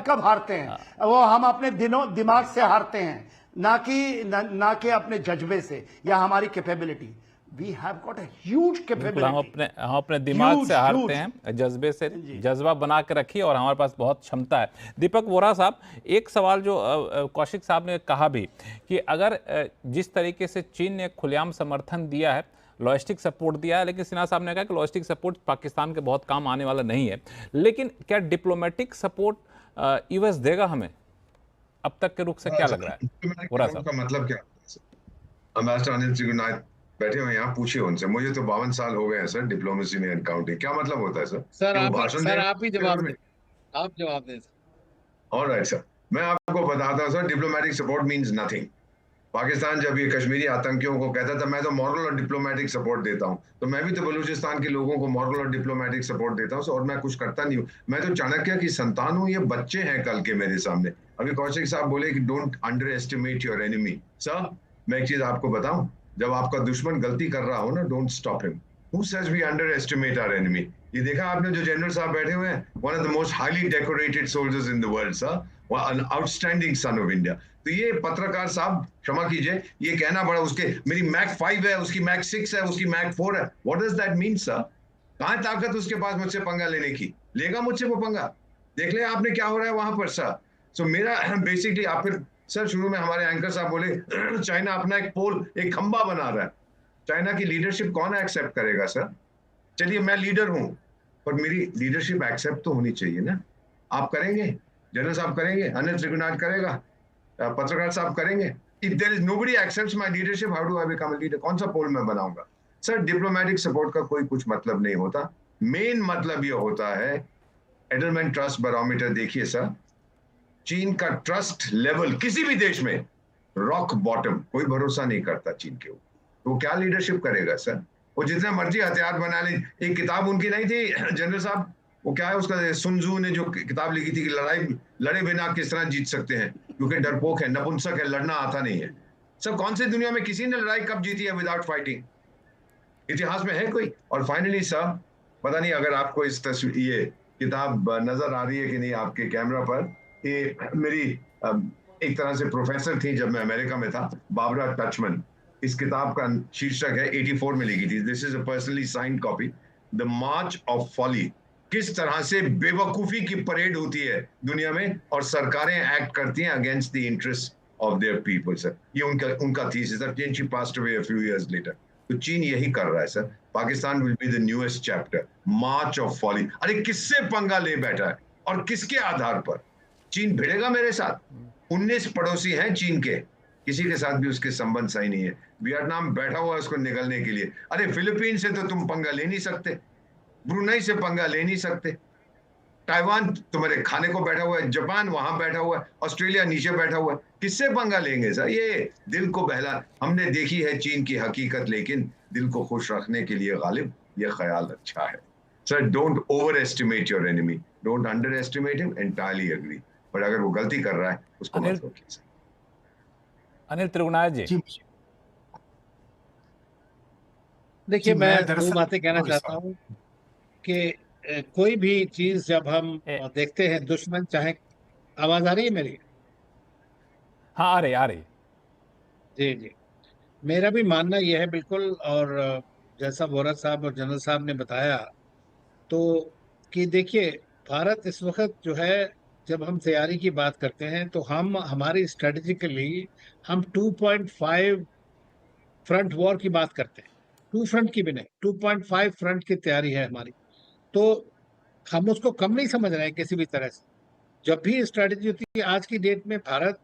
कब हारते हैं, वो हम अपने दिमाग से हारते हैं, ना कि अपने जज्बे से या हमारी capability. We have got a huge capability. हम अपने दिमाग से हारते हैं, जज्बे से जज्बा बना के रखिए, और हमारे पास बहुत क्षमता है। दीपक वोरा साहब, एक सवाल जो कौशिक साहब ने कहा भी कि अगर जिस तरीके से चीन ने खुलेआम समर्थन दिया है, लॉजिस्टिक सपोर्ट दिया है, लेकिन सिन्हा साहब ने कहा कि लॉजिस्टिक सपोर्ट पाकिस्तान के बहुत काम आने वाला नहीं है, लेकिन क्या डिप्लोमेटिक सपोर्ट यूएस देगा हमें? अब तक के रुख से क्या लग रहा है वोरा साहब? का मतलब क्या? एम्बेसडर अनिल त्रिगुनाथ बैठे हुए यहाँ, पूछिए उनसे। मुझे तो 52 साल हो गए हैं सर डिप्लोमेसी में, एनकाउंटिंग क्या मतलब होता है सर? सर आप ही जवाब दें, आप जवाब दें। ऑलराइट सर, मैं आपको बताता हूँ sir, diplomatic support means nothing. Pakistan जब ये कश्मीरी आतंकियों को कहता था मैं तो मॉरल और डिप्लोमेटिक सपोर्ट देता हूँ, तो मैं भी तो बलूचिस्तान के लोगों को मॉरल और डिप्लोमेटिक सपोर्ट देता हूँ, और मैं कुछ करता नहीं हूँ। मैं तो चाणक्य की संतान हूँ, ये बच्चे हैं कल के मेरे सामने। अभी कौशिक साहब बोले कि don't under estimate your enemy. Sir मैं एक चीज आपको बताऊं, जब आपका दुश्मन गलती कर रहा हो ना, don't stop him. Who says we underestimate our enemy? ये देखा आपने जो जनरल साहब बैठे हुए हैं, one of the most highly decorated soldiers in the world sir, an outstanding son of India. तो ये पत्रकार साहब क्षमा कीजिए, ये कहना बड़ा, उसके मेरी मैक 5 है, उसकी मैक 6 है, उसकी मैक 4 है, what does that mean sir? कहां ताकत उसके पास मुझसे पंगा लेने की? लेगा मुझसे वो पंगा? देख ले आपने क्या हो रहा है वहां पर सर। सो मेरा बेसिकली, आप फिर सर शुरू में हमारे एंकर साहब बोले चाइना अपना एक पोल, एक खंबा बना रहा है। चाइना की लीडरशिप कौन एक्सेप्ट करेगा सर? चलिए मैं लीडर हूं, पर मेरी लीडरशिप एक्सेप्ट तो होनी चाहिए ना। आप करेंगे, जनरल साहब करेंगे, अनिल त्रिगुनाथ करेगा, पत्रकार साहब करेंगे। If there is nobody accepts my leadership, how do I become a leader? कौन सा पोल मैं बनाऊंगा? सर डिप्लोमेटिक सपोर्ट का कोई कुछ मतलब नहीं होता। मेन मतलब यह होता है, एडलमैन ट्रस्ट बैरोमीटर देखिए सर, चीन का ट्रस्ट लेवल किसी भी देश में रॉक बॉटम, कोई भरोसा नहीं करता चीन के ऊपर, तो वो क्या लीडरशिप करेगा सर? वो जितने मर्जी हथियार बना ले। एक किताब उनकी नहीं थी जनरल साहब, वो क्या है उसका, सुन त्सू ने जो किताब लिखी थी कि लड़े बिना किस तरह जीत सकते हैं, क्योंकि डरपोक है, नपुंसक है, लड़ना आता नहीं है। सर कौन सी दुनिया में किसी ने लड़ाई कब जीती है विदाउट फाइटिंग? इतिहास में है कोई? और फाइनली सर, पता नहीं अगर आपको इस तस्वीर, ये किताब नजर आ रही है कि नहीं आपके कैमरा पर, ये मेरी एक तरह से प्रोफेसर थी जब मैं अमेरिका में था, बाबरा टचमन। इस किताब का शीर्षक है, 84 में लिखी थी, this is a personally signed copy, the March of Folly. किस तरह से बेवकूफी की परेड होती है दुनिया में और सरकारें एक्ट करती हैं against the interest of their people sir. ये उनका थीसिस है, she passed away a few years later. तो चीन यही कर रहा है सर। Pakistan will be the newest chapter, march of folly. अरे किससे पंगा ले बैठा है और किसके आधार पर? चीन भिड़ेगा मेरे साथ? 19 पड़ोसी हैं चीन के, किसी के साथ भी उसके संबंध सही नहीं है। वियतनाम बैठा हुआ है उसको निकलने के लिए। अरे फिलीपीन से तो तुम पंगा ले नहीं सकते, ब्रुनई से पंगा ले नहीं सकते, ताइवान तुम्हारे खाने को बैठा हुआ है, जापान वहां बैठा हुआ है, ऑस्ट्रेलिया नीचे बैठा हुआ है, किससे पंगा लेंगे सर? ये दिल को बहला, हमने देखी है चीन की हकीकत, लेकिन दिल को खुश रखने के लिए गालिब ये ख्याल अच्छा है। Sir don't over estimate your enemy, don't under estimate him, entirely agree, पर अगर वो गलती कर रहा है उसको मत रोकिए सर। अनिल त्रिगुणायत जी, देखिए मैं दो बातें कहना चाहता हूँ कि कोई भी चीज जब हम देखते हैं दुश्मन, चाहे आवाज आ रही है मेरी? हाँ आ रही। जी जी, मेरा भी मानना यह है बिल्कुल, और जैसा वोरा साहब और जनरल साहब ने बताया तो कि देखिए भारत इस वक्त जो है, जब हम तैयारी की बात करते हैं तो हम हमारी स्ट्रेटेजिकली हम 2.5 फ्रंट वॉर की बात करते हैं, 2 फ्रंट की भी नहीं, 2.5 फ्रंट की तैयारी है हमारी। तो हम उसको कम नहीं समझ रहे हैं किसी भी तरह से। जब भी स्ट्रेटेजी होती है आज की डेट में, भारत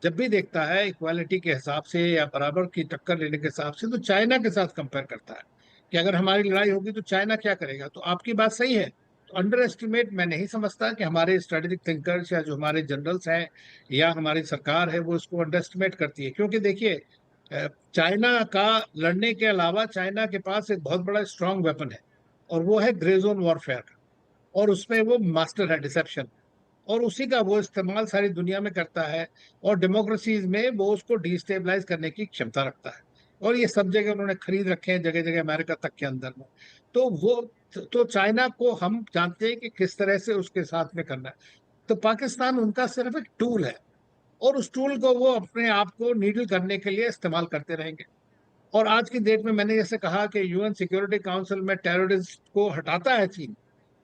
जब भी देखता है इक्वालिटी के हिसाब से या बराबर की टक्कर लेने के हिसाब से, तो चाइना के साथ कंपेयर करता है कि अगर हमारी लड़ाई होगी तो चाइना क्या करेगा। तो आपकी बात सही है, तो अंडर एस्टिमेट मैं नहीं समझता कि हमारे स्ट्रेटेजिक थिंकर्स या जो हमारे जनरल्स हैं या हमारी सरकार है वो इसको अंडर एस्टिमेट करती है। क्योंकि देखिए चाइना का लड़ने के अलावा चाइना के पास एक बहुत बड़ा स्ट्रांग वेपन है, और वो है ग्रे जोन वॉरफेयर का, और उसमें वो मास्टर है डिसेप्शन, और उसी का वो इस्तेमाल सारी दुनिया में करता है, और डेमोक्रेसीज में वो उसको डिस्टेबलाइज करने की क्षमता रखता है, और ये सब जगह उन्होंने खरीद रखे हैं, जगह जगह अमेरिका तक के अंदर में। तो वो तो चाइना को हम जानते हैं कि किस तरह से उसके साथ में करना है। तो पाकिस्तान उनका सिर्फ एक टूल है, और उस टूल को वो अपने आप को नीडल करने के लिए इस्तेमाल करते रहेंगे। और आज की डेट में मैंने जैसे कहा कि यूएन सिक्योरिटी काउंसिल में टेररिस्ट को हटाता है चीन,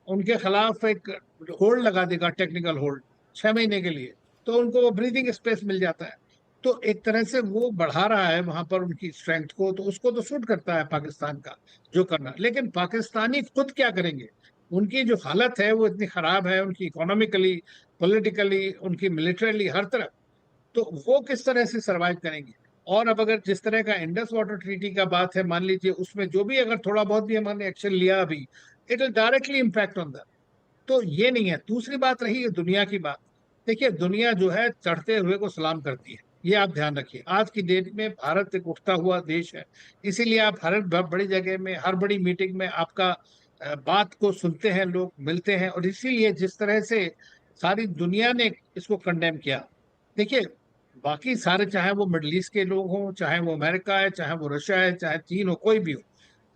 उनके खिलाफ एक होल्ड लगा देगा, टेक्निकल होल्ड 6 महीने के लिए, तो उनको वो ब्रीदिंग स्पेस मिल जाता है। तो एक तरह से वो बढ़ा रहा है वहां पर उनकी स्ट्रेंथ को, तो उसको तो सूट करता है पाकिस्तान का जो करना। लेकिन पाकिस्तानी खुद क्या करेंगे? उनकी जो हालत है वो इतनी खराब है, उनकी इकोनॉमिकली, पॉलिटिकली, उनकी मिलिट्रीली, हर तरफ, तो वो किस तरह से सरवाइव करेंगे? और अब अगर जिस तरह का इंडस वाटर ट्रीटी का बात है, मान लीजिए उसमें जो भी अगर थोड़ा बहुत भी हमने एक्शन लिया अभी, it will directly impact on that. तो ये नहीं है। दूसरी बात रही है दुनिया की बात। देखिए दुनिया जो है चढ़ते हुए को सलाम करती है, ये आप ध्यान रखिए। आज की डेट में भारत एक उठता हुआ देश है, इसीलिए आप हर बड़ी जगह में, हर बड़ी मीटिंग में आपका बात को सुनते हैं, लोग मिलते हैं, और इसीलिए जिस तरह से सारी दुनिया ने इसको कंडेम किया। देखिए बाकी सारे, चाहे वो मिडल ईस्ट के लोग हों, चाहे वो अमेरिका है, चाहे वो रशिया है, चाहे चीन हो, कोई भी हो,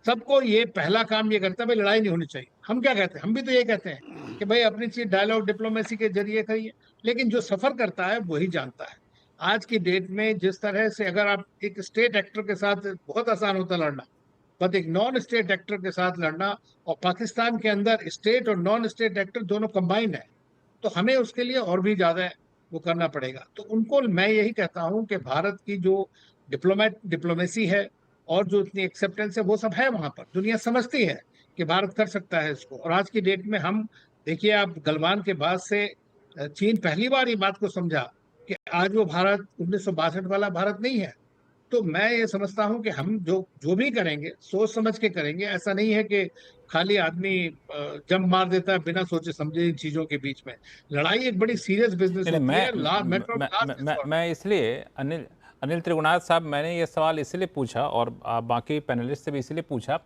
सबको ये पहला काम ये करता है भाई लड़ाई नहीं होनी चाहिए। हम क्या कहते हैं? हम भी तो ये कहते हैं कि भाई अपनी चीज डायलॉग डिप्लोमेसी के जरिए करिए, लेकिन जो सफर करता है वही जानता है। आज की डेट में जिस तरह से अगर आप एक स्टेट एक्टर के साथ, बहुत आसान होता लड़ना, बट एक नॉन स्टेट एक्टर के साथ लड़ना, और पाकिस्तान के अंदर स्टेट और नॉन स्टेट एक्टर दोनों कंबाइंड है, तो हमें उसके लिए और भी ज्यादा वो करना पड़ेगा। तो उनको मैं यही कहता हूं कि भारत की जो डिप्लोमेसी है और जो इतनी एक्सेप्टेंस है वो सब है वहां पर, दुनिया समझती है कि भारत कर सकता है इसको। और आज की डेट में हम देखिए, आप गलवान के बाद से चीन पहली बार ये बात को समझा कि आज वो भारत 1962 वाला भारत नहीं है। तो मैं ये समझता हूं कि हम जो भी करेंगे सोच समझ के करेंगे। ऐसा नहीं है कि खाली आदमी जंप मार देता है बिना सोचे समझे इन चीजों के बीच में। लड़ाई एक बड़ी सीरियस बिजनेस होती है। मैं इसलिए अनिल त्रिगुणायत साहब, मैंने ये सवाल इसलिए पूछा और बाकी पैनलिस्ट से भी इसलिए पूछा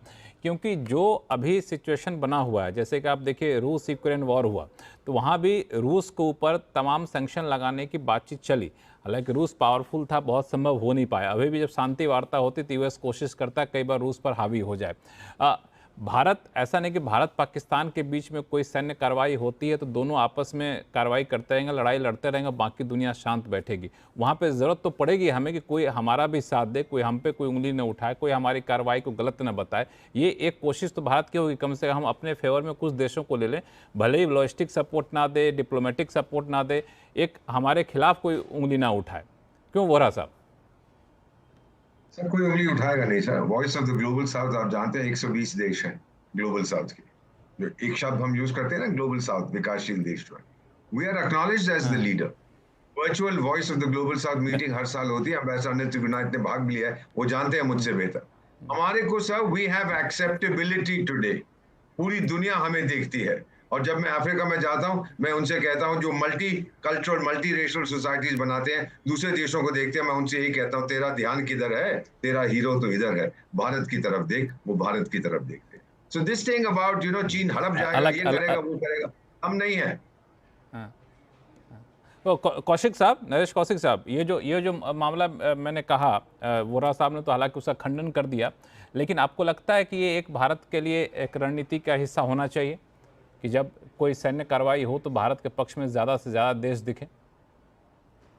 क्योंकि जो अभी सिचुएशन बना हुआ है, जैसे कि आप देखिए रूस यूक्रेन वॉर हुआ, तो वहाँ भी रूस के ऊपर तमाम सैंक्शन लगाने की बातचीत चली। हालांकि रूस पावरफुल था, बहुत संभव हो नहीं पाया। अभी भी जब शांति वार्ता होती तो यूएस कोशिश करता है कई बार रूस पर हावी हो जाए। भारत, ऐसा नहीं कि भारत पाकिस्तान के बीच में कोई सैन्य कार्रवाई होती है तो दोनों आपस में कार्रवाई करते रहेंगे, लड़ाई लड़ते रहेंगे, बाकी दुनिया शांत बैठेगी। वहाँ पे ज़रूरत तो पड़ेगी हमें कि कोई हमारा भी साथ दे, कोई हम पे कोई उंगली न उठाए, कोई हमारी कार्रवाई को गलत न बताए। ये एक कोशिश तो भारत की होगी, कम से कम हम अपने फेवर में कुछ देशों को ले लें, भले ही लॉजिस्टिक सपोर्ट ना दे, डिप्लोमेटिक सपोर्ट ना दे, एक हमारे खिलाफ कोई उंगली ना उठाए। क्यों वोरा साहब? सर कोई उंगली उठाएगा नहीं sir. Voice of the global south, आप जानते हैं 120 देश हैं ग्लोबल साउथ के। जो एक शब्द हम यूज करते हैं ना ग्लोबल साउथ, विकासशील देश जो है, we are acknowledged as the leader. Virtual voice of the global south meeting हर साल होती है, एम्बेसडर अनिल त्रिगुणायत ने भाग भी लिया है, वो जानते हैं मुझसे बेहतर। हमारे को sir we have acceptability today, पूरी दुनिया हमें देखती है। और जब मैं अफ्रीका में जाता हूं, मैं उनसे कहता हूं, जो multi cultural multi rational societies बनाते हैं, दूसरे देशों को देखते हैं, मैं उनसे यही कहता हूं, तेरा ध्यान किधर है, तेरा हीरो तो इधर है, भारत की तरफ देख, वो भारत की तरफ देखते। सो दिस थिंग अबाउट चीन हड़प जाएगा, ये करेगा, वो करेगा, हम नहीं है। तो कौशिक साहब, नरेश कौशिक साहब, ये जो मामला मैंने कहा, वोरा साहब ने तो हालांकि उसका खंडन कर दिया, लेकिन आपको लगता है कि ये एक भारत के लिए एक रणनीति का हिस्सा होना चाहिए कि जब कोई सैन्य कार्रवाई हो तो भारत के पक्ष में ज़्यादा से ज़्यादा देश दिखे?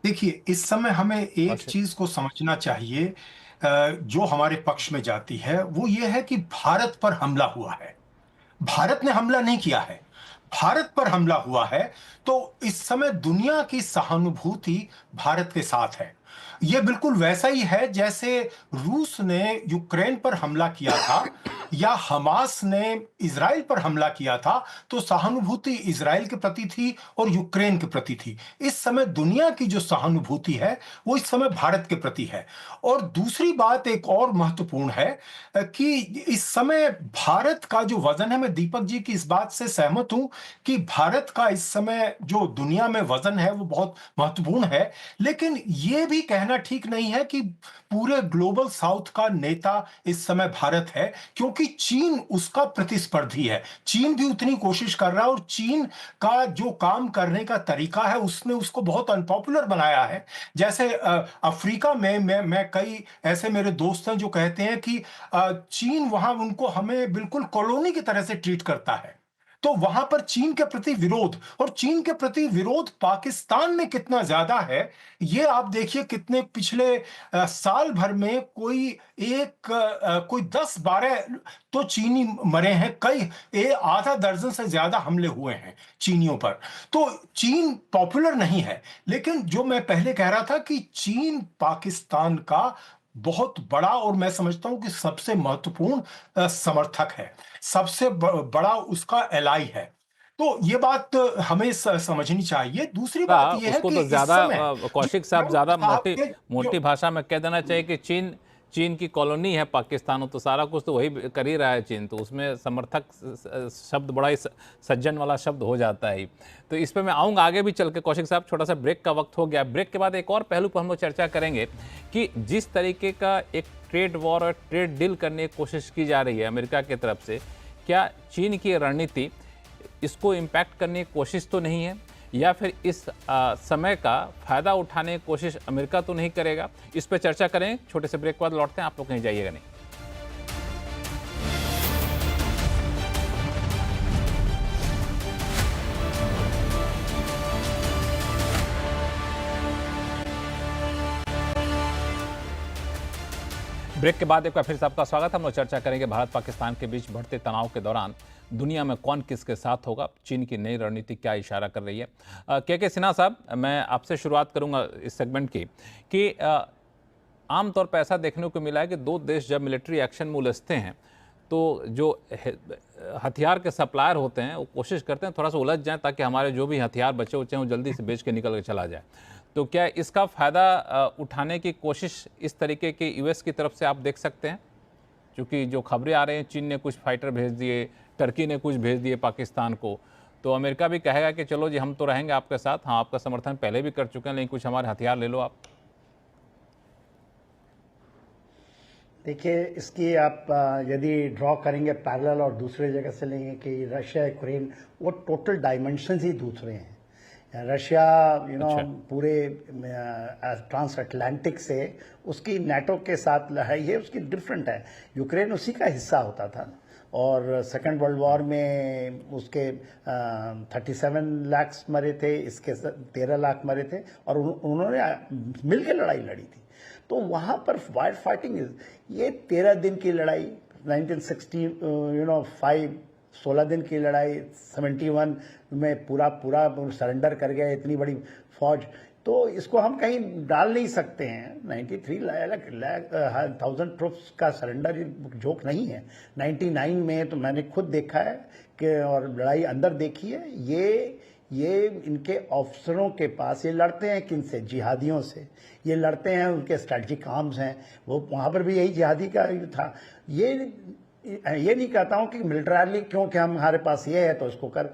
देखिए, इस समय हमें एक चीज को समझना चाहिए जो हमारे पक्ष में जाती है, वो ये है कि भारत पर हमला हुआ है। भारत ने हमला नहीं किया है, भारत पर हमला हुआ है। तो इस समय दुनिया की सहानुभूति भारत के साथ है। यह बिल्कुल वैसा ही है जैसे रूस ने यूक्रेन पर हमला किया था या हमास ने इजराइल पर हमला किया था, तो सहानुभूति इजराइल के प्रति थी और यूक्रेन के प्रति थी। इस समय दुनिया की जो सहानुभूति है वो इस समय भारत के प्रति है। और दूसरी बात एक और महत्वपूर्ण है कि इस समय भारत का जो वजन है, मैं दीपक जी की इस बात से सहमत हूं कि भारत का इस समय जो दुनिया में वजन है वो बहुत महत्वपूर्ण है। लेकिन ये भी कहना ठीक नहीं है कि पूरे ग्लोबल साउथ का नेता इस समय भारत है, क्योंकि चीन उसका प्रतिस्पर्धी है। चीन भी उतनी कोशिश कर रहा है और चीन का जो काम करने का तरीका है उसने उसको बहुत अनपॉपुलर बनाया है। जैसे अफ्रीका में मैं कई ऐसे मेरे दोस्त हैं जो कहते हैं कि चीन वहां उनको हमें बिल्कुल कॉलोनी की तरह से ट्रीट करता है। तो वहां पर चीन के प्रति विरोध, और चीन के प्रति विरोध पाकिस्तान में कितना ज्यादा है ये आप देखिए। कितने पिछले साल भर में कोई 10-12 तो चीनी मरे हैं, कई आधा दर्जन से ज्यादा हमले हुए हैं चीनियों पर। तो चीन पॉपुलर नहीं है। लेकिन जो मैं पहले कह रहा था कि चीन पाकिस्तान का बहुत बड़ा और मैं समझता हूं कि सबसे महत्वपूर्ण समर्थक है, सबसे बड़ा उसका एलाई है। तो ये बात हमें समझनी चाहिए। दूसरी बात ये है कि तो ज्यादा कौशिक साहब ज्यादा मोटी जो भाषा में कह देना चाहिए कि चीन की कॉलोनी है पाकिस्तान, तो सारा कुछ तो वही कर ही रहा है चीन, तो उसमें समर्थक शब्द बड़ा ही सज्जन वाला शब्द हो जाता है। तो इस पे मैं आऊँगा आगे भी चल के। कौशिक साहब, छोटा सा ब्रेक का वक्त हो गया। ब्रेक के बाद एक और पहलू पर हम लोग चर्चा करेंगे कि जिस तरीके का एक ट्रेड वॉर और ट्रेड डील करने की कोशिश की जा रही है अमेरिका की तरफ से, क्या चीन की रणनीति इसको इम्पैक्ट करने की कोशिश तो नहीं है, या फिर इस समय का फायदा उठाने की कोशिश अमेरिका तो नहीं करेगा? इस पर चर्चा करें। छोटे से ब्रेक के बाद लौटते हैं, आप लोग कहीं जाइएगा नहीं। ब्रेक के बाद एक बार फिर से आपका स्वागत। हम लोग चर्चा करेंगे भारत पाकिस्तान के बीच बढ़ते तनाव के दौरान दुनिया में कौन किसके साथ होगा, चीन की नई रणनीति क्या इशारा कर रही है। के सिन्हा साहब, मैं आपसे शुरुआत करूंगा इस सेगमेंट की कि आमतौर पर ऐसा देखने को मिला है कि दो देश जब मिलिट्री एक्शन में उलझते हैं तो जो हथियार के सप्लायर होते हैं वो कोशिश करते हैं थोड़ा सा उलझ जाएं ताकि हमारे जो भी हथियार बचे उचे हैं वो जल्दी से बेच के निकल के चला जाए। तो क्या इसका फ़ायदा उठाने की कोशिश इस तरीके की यूएस की तरफ से आप देख सकते हैं? क्योंकि जो खबरें आ रही हैं, चीन ने कुछ फाइटर भेज दिए, टर्की ने कुछ भेज दिए पाकिस्तान को, तो अमेरिका भी कहेगा कि चलो जी हम तो रहेंगे आपके साथ, हाँ आपका समर्थन पहले भी कर चुके हैं, लेकिन कुछ हमारे हथियार ले लो आप। देखिए, इसकी आप यदि ड्रॉ करेंगे पैरेलल और दूसरे जगह से लेंगे कि रशिया यूक्रेन, वो टोटल डायमेंशंस ही दूसरे हैं। रशिया पूरे ट्रांस अटलांटिक से उसकी नाटो के साथ लड़ाई है, उसकी डिफरेंट है। यूक्रेन उसी का हिस्सा होता था और सेकेंड वर्ल्ड वॉर में उसके 37 लाख मरे थे, इसके 13 लाख मरे थे और उन्होंने मिलकर लड़ाई लड़ी थी। तो वहाँ पर वायर फाइटिंग ये 13 दिन की लड़ाई 1965, 16 दिन की लड़ाई 71 में पूरा सरेंडर कर गया इतनी बड़ी फौज। तो इसको हम कहीं डाल नहीं सकते हैं। 93,000 ट्रूप्स का सरेंडर जोक नहीं है। 99 में तो मैंने खुद देखा है कि और लड़ाई अंदर देखी है। ये इनके अफसरों के पास, ये लड़ते हैं किनसे? जिहादियों से। ये लड़ते हैं, उनके स्ट्रेटजिक आर्म्स हैं, वो वहाँ पर भी यही जिहादी का था। ये नहीं कहता हूँ कि मिलिट्रली क्योंकि हमारे पास ये है तो इसको कर।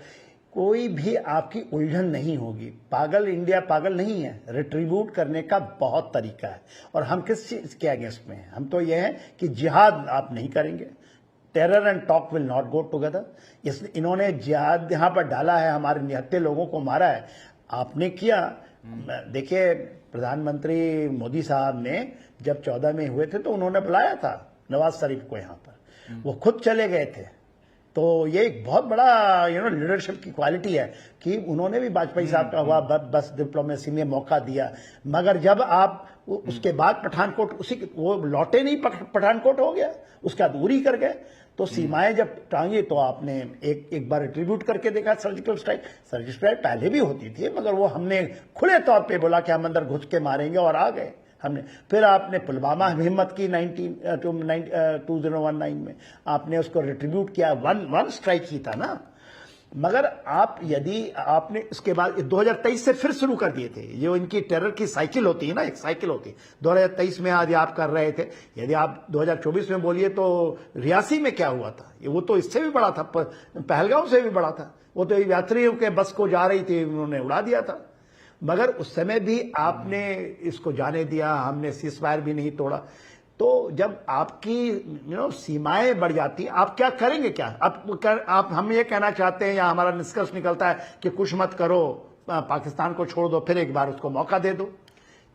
कोई भी आपकी उलझन नहीं होगी। पागल इंडिया पागल नहीं है, रिट्रीब्यूट करने का बहुत तरीका है। और हम किस चीज के अगेंस्ट में हैं? हम तो यह है कि जिहाद आप नहीं करेंगे। Terror and talk will not go together. इन्होंने जिहाद यहां पर डाला है, हमारे निहत्थे लोगों को मारा है, आपने किया। देखिए, प्रधानमंत्री मोदी साहब ने जब 14 में हुए थे तो उन्होंने बुलाया था नवाज शरीफ को यहां पर, वो खुद चले गए थे। तो ये एक बहुत बड़ा लीडरशिप की क्वालिटी है कि उन्होंने भी वाजपेयी साहब का हुआ बस डिप्लोमेसी में मौका दिया। मगर जब आप उसके बाद पठानकोट वो लौटे नहीं, पठानकोट हो गया, उसका दूरी कर गए। तो सीमाएं जब टांगी तो आपने एक बार ट्रिब्यूट करके देखा सर्जिकल स्ट्राइक पहले भी होती थी, मगर वो हमने खुले तौर पे बोला कि हम अंदर घुस के मारेंगे और आ गए हमने। फिर आपने पुलवामा हिम्मत की 2019 में आपने उसको रिट्रीब्यूट किया, वन स्ट्राइक ही था ना। मगर आप यदि आपने उसके बाद 2023 से फिर शुरू कर दिए थे, जो इनकी टेरर की साइकिल होती है ना, एक साइकिल होती है। 2023 में आज आप कर रहे थे, यदि आप 2024 में बोलिए तो रियासी में क्या हुआ था, वो तो इससे भी बड़ा था, पहलगांव से भी बड़ा था। वो तो यात्रियों के बस को जा रही थी, उन्होंने उड़ा दिया था। मगर उस समय भी आपने इसको जाने दिया, हमने सीजफायर भी नहीं तोड़ा। तो जब आपकी सीमाएं बढ़ जाती, आप क्या करेंगे? क्या आप हम ये कहना चाहते हैं या हमारा निष्कर्ष निकलता है कि कुछ मत करो, पाकिस्तान को छोड़ दो, फिर एक बार उसको मौका दे दो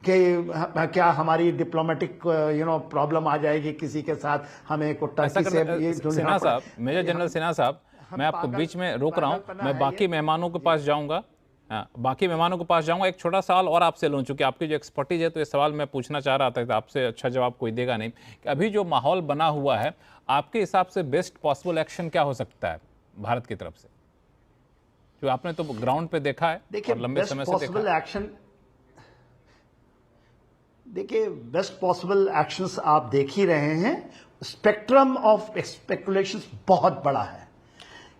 कि क्या हमारी डिप्लोमेटिक प्रॉब्लम आ जाएगी किसी के साथ, हमें को टर्की से। सिन्हा साहब, मेजर जनरल सिन्हा साहब, मैं आपको बीच में रोक रहा हूं, मैं बाकी मेहमानों के पास जाऊंगा। एक छोटा सवाल और आपसे लूं, चूंकि आपकी जो एक्सपर्टीज है, तो ये सवाल मैं पूछना चाह रहा था, आपसे अच्छा जवाब कोई देगा नहीं, कि अभी जो माहौल बना हुआ है, आपके हिसाब से बेस्ट पॉसिबल एक्शन क्या हो सकता है भारत की तरफ से, जो आपने तो ग्राउंड पे देखा है और लंबे समय से देखा है? देखिए, बेस्ट पॉसिबल एक्शंस आप देख ही रहे हैं। स्पेक्ट्रम ऑफ स्पेकुलेशंस बहुत बड़ा है।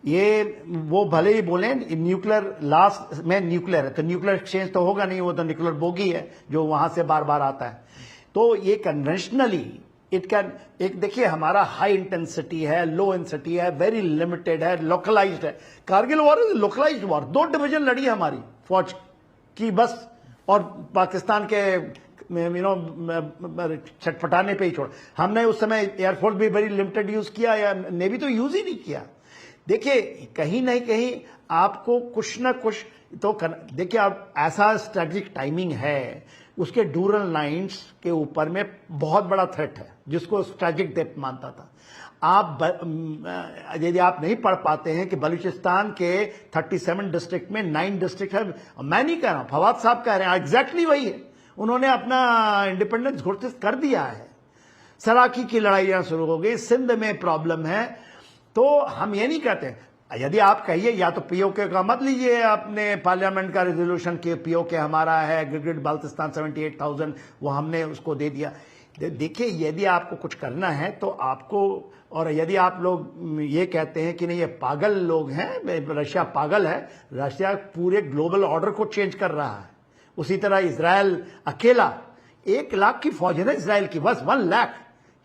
ये वो भले ही बोले न्यूक्लियर लास्ट में न्यूक्लियर है, तो न्यूक्लियर एक्सचेंज तो होगा नहीं, वो तो न्यूक्लियर बोगी है जो वहां से बार बार आता है। तो ये कन्वेंशनली इट कैन, एक देखिए हमारा हाई इंटेंसिटी है, लो इंटेंसिटी है, वेरी लिमिटेड है, लोकलाइज्ड है। Kargil war is localised war, 2 division लड़ी हमारी फौज की बस, और पाकिस्तान के छटपटाने पे ही छोड़। हमने उस समय एयरफोर्स भी वेरी लिमिटेड यूज किया, या नेवी तो यूज ही नहीं किया। देखिए, कहीं नहीं कहीं आपको कुछ ना कुछ तो देखिए, आप ऐसा स्ट्रेटेजिक टाइमिंग है, उसके ड्यूरल लाइंस के ऊपर में बहुत बड़ा थ्रेट है, जिसको स्ट्रेटेजिक डेप्थ मानता था। आप यदि आप नहीं पढ़ पाते हैं कि बलूचिस्तान के 37 डिस्ट्रिक्ट में 9 डिस्ट्रिक्ट है, मैं नहीं कह रहा हूं, फवाद साहब कह रहे हैं, एग्जैक्टली वही है। उन्होंने अपना इंडिपेंडेंस घोषित कर दिया है। सराकी की लड़ाइयां शुरू हो गई, सिंध में प्रॉब्लम है। तो हम ये नहीं कहते, यदि आप कहिए या तो पीओके का मत लीजिए, आपने पार्लियामेंट का रेजोल्यूशन के पीओके हमारा है, गिलगिट बाल्टिस्तान 78,000 वो हमने उसको दे दिया। देखिए, यदि आपको कुछ करना है तो आपको, और यदि आप लोग ये कहते हैं कि नहीं ये पागल लोग हैं, रशिया पागल है, रशिया पूरे ग्लोबल ऑर्डर को चेंज कर रहा है। उसी तरह इजराइल अकेला 1 लाख की फौज है ना इजराइल की, बस 1 lakh,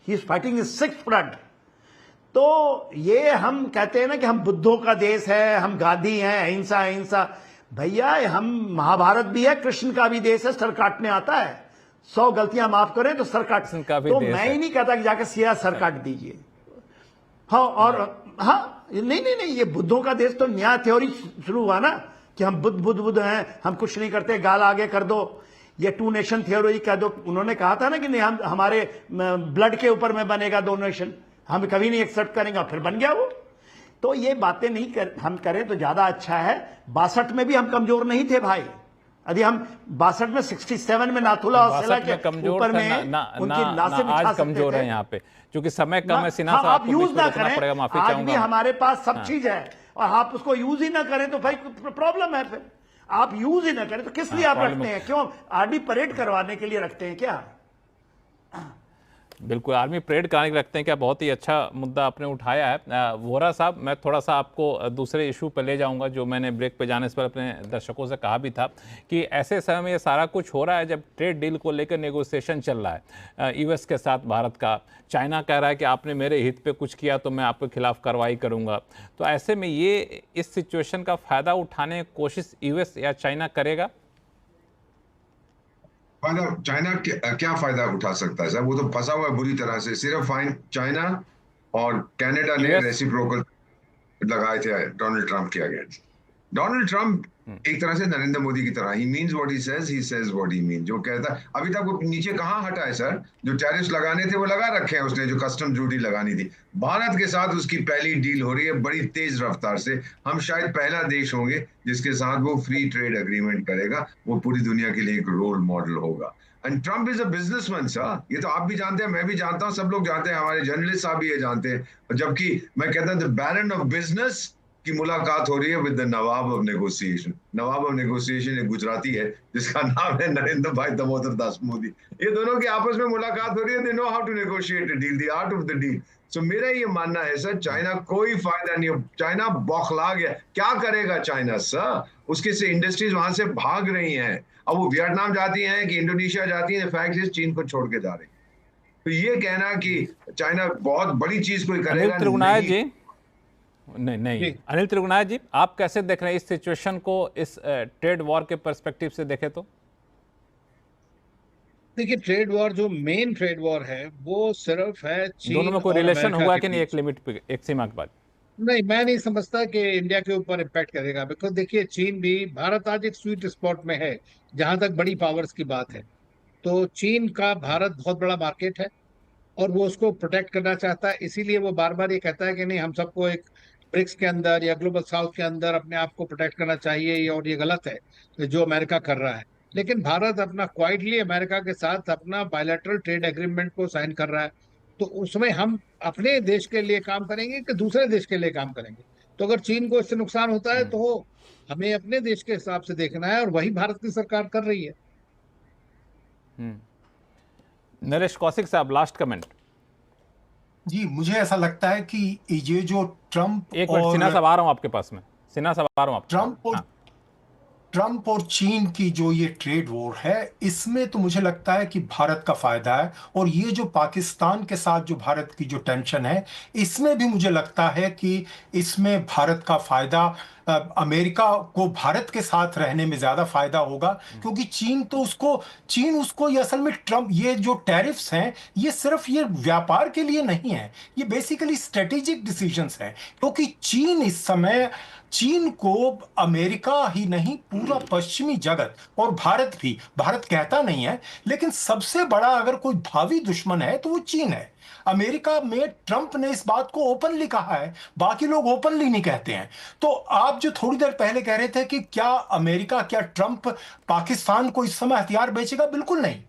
he is fighting his 6th front. तो ये हम कहते हैं ना कि हम बुद्धों का देश है, हम गांधी हैं, अहिंसा अहिंसा। भैया, हम महाभारत भी है, कृष्ण का भी देश है, सर काटने आता है। 100 गलतियां माफ करें तो सर काट, तो मैं ही नहीं कहता कि जाकर सीधा सर काट दीजिए। हाँ, और हाँ, नहीं, ये बुद्धों का देश तो न्याय थ्योरी शुरू हुआ ना, कि हम बुद्ध हैं, हम कुछ नहीं करते, गाल आगे कर दो, ये 2 नेशन थ्योरी कह दो। उन्होंने कहा था ना कि नहीं, हम हमारे ब्लड के ऊपर में बनेगा 2 नेशन, हम कभी नहीं एक्सेप्ट करेंगे, फिर बन गया वो। तो ये बातें नहीं हम करें तो ज्यादा अच्छा है। 62 में भी हम कमजोर नहीं थे भाई। यदि हम 62 में 67 में नाथुला और सेला के ऊपर में उनकी लाशें बिछा सकते कमजोर है यहाँ पे, क्योंकि समय कम है। सिन्हा साहब, आप यूज ना करें, आज भी हमारे पास सब चीज है, और आप उसको यूज ही ना करें तो भाई प्रॉब्लम है। फिर आप यूज ही ना करें तो किस लिए आप रखते हैं? क्यों आर्मी परेड करवाने के लिए रखते हैं क्या? बिल्कुल, आर्मी परेड कहानी रखते हैं क्या, बहुत ही अच्छा मुद्दा आपने उठाया है। वोरा साहब, मैं थोड़ा सा आपको दूसरे इशू पर ले जाऊंगा, जो मैंने ब्रेक पे जाने से पहले अपने दर्शकों से कहा भी था कि ऐसे समय में ये सारा कुछ हो रहा है जब ट्रेड डील को लेकर नेगोशिएशन चल रहा है यूएस के साथ भारत का। चाइना कह रहा है कि आपने मेरे हित पे कुछ किया तो मैं आपके खिलाफ कार्रवाई करूंगा। तो ऐसे में ये इस सिचुएशन का फ़ायदा उठाने की कोशिश यूएस या चाइना करेगा? फायदा चाइना क्या फायदा उठा सकता है सर? वो तो फंसा हुआ है बुरी तरह से। सिर्फ फाइन चाइना और कनाडा ने रेसिप्रोकल लगाए थे डोनाल्ड ट्रंप के अगेंस्ट। डोनाल्ड ट्रंप एक तरह से नरेंद्र मोदी की तरह, he means what he says what he mean. जो कहता है, अभी तक वो नीचे कहाँ हटा है सर? जो टैरिफ्स लगाने थे वो लगा रखे हैं उसने, जो कस्टम ड्यूटी लगानी थी। भारत के साथ उसकी पहली डील हो रही है बड़ी तेज रफ्तार से। हम शायद पहला देश होंगे जिसके साथ वो फ्री ट्रेड एग्रीमेंट करेगा। वो पूरी दुनिया के लिए एक रोल मॉडल होगा। And Trump is a businessman sir, ये तो आप भी जानते हैं, मैं भी जानता हूं, सब लोग जानते हैं, हमारे जर्नलिस्ट साहब भी ये जानते हैं। जबकि मैं कहता हूं द बैरन ऑफ बिजनेस की मुलाकात हो रही है with the Nawab of negotiation. Nawab of negotiation एक गुजराती है जिसका नाम है नरेंद्र भाई दामोदर दास मोदी। ये दोनों की आपस में मुलाकात हो रही है। They know how to negotiate a deal, the art of the deal. So मेरा ये मानना है सर, चाइना कोई फायदा नहीं है। चाइना बौखला गया। क्या करेगा चाइना सर? उसके से इंडस्ट्रीज वहां से भाग रही हैं। अब वो वियतनाम जाती हैं कि इंडोनेशिया जाती है, फैक्ट इज चीन को छोड़ के जा रही है। तो ये कहना कि चाइना बहुत बड़ी चीज कोई करेगा नहीं। नहीं अनिल त्रिगुनाय जी, आप कैसे देख रहे हैं इस सिचुएशन को, इस ट्रेड वॉर के पर्सपेक्टिव से देखें तो? देखिए, ट्रेड वॉर जो मेन ट्रेड वॉर है वो सिर्फ है चीन, दोनों में कोई रिलेशन हुआ कि नहीं एक लिमिट पे, एक सीमा के बाद? नहीं, मैं नहीं समझता कि इंडिया के ऊपर इम्पैक्ट करेगा। बिकॉज देखिए, चीन भी, भारत आज एक स्वीट स्पॉट में है जहां तक बड़ी पावर्स की बात है। तो चीन का भारत बहुत बड़ा मार्केट है और वो उसको प्रोटेक्ट करना चाहता है। इसीलिए वो बार बार ये कहता है कि नहीं, हम सबको एक ब्रिक्स के अंदर या ग्लोबल साउथ के अंदर अपने आप को प्रोटेक्ट करना चाहिए, और ये गलत है जो अमेरिका कर रहा है। लेकिन भारत अपना क्वाइटली अमेरिका के साथ अपना बायलैटरल ट्रेड एग्रीमेंट को साइन कर रहा है। तो उसमें हम अपने देश के लिए काम करेंगे कि दूसरे देश के लिए काम करेंगे? तो अगर चीन को इससे नुकसान होता है तो हमें अपने देश के हिसाब से देखना है, और वही भारत की सरकार कर रही है। नरेश कौशिक साहब, लास्ट कमेंट। जी, मुझे ऐसा लगता है कि ये जो ट्रंप एक मिनट, सिन्हा साहब आ रहा हूं आपके पास में, सिन्हा साहब आ रहा हूं आप। ट्रंप और चीन की जो ये ट्रेड वॉर है, इसमें तो मुझे लगता है कि भारत का फायदा है। और ये जो पाकिस्तान के साथ जो भारत की जो टेंशन है, इसमें भी मुझे लगता है कि इसमें भारत का फायदा, अमेरिका को भारत के साथ रहने में ज्यादा फायदा होगा। क्योंकि चीन उसको ये असल में ट्रंप, ये जो टैरिफ्स हैं, ये सिर्फ ये व्यापार के लिए नहीं है, ये बेसिकली स्ट्रेटेजिक डिसीजंस हैं। क्योंकि चीन इस समय, चीन को अमेरिका ही नहीं, पूरा पश्चिमी जगत और भारत भी, भारत कहता नहीं है लेकिन सबसे बड़ा अगर कोई भावी दुश्मन है तो वो चीन है। अमेरिका में ट्रंप ने इस बात को ओपनली कहा है, बाकी लोग ओपनली नहीं कहते हैं। तो आप जो थोड़ी देर पहले कह रहे थे कि क्या अमेरिका, क्या ट्रंप पाकिस्तान को इस समय हथियार बेचेगा, बिल्कुल नहीं।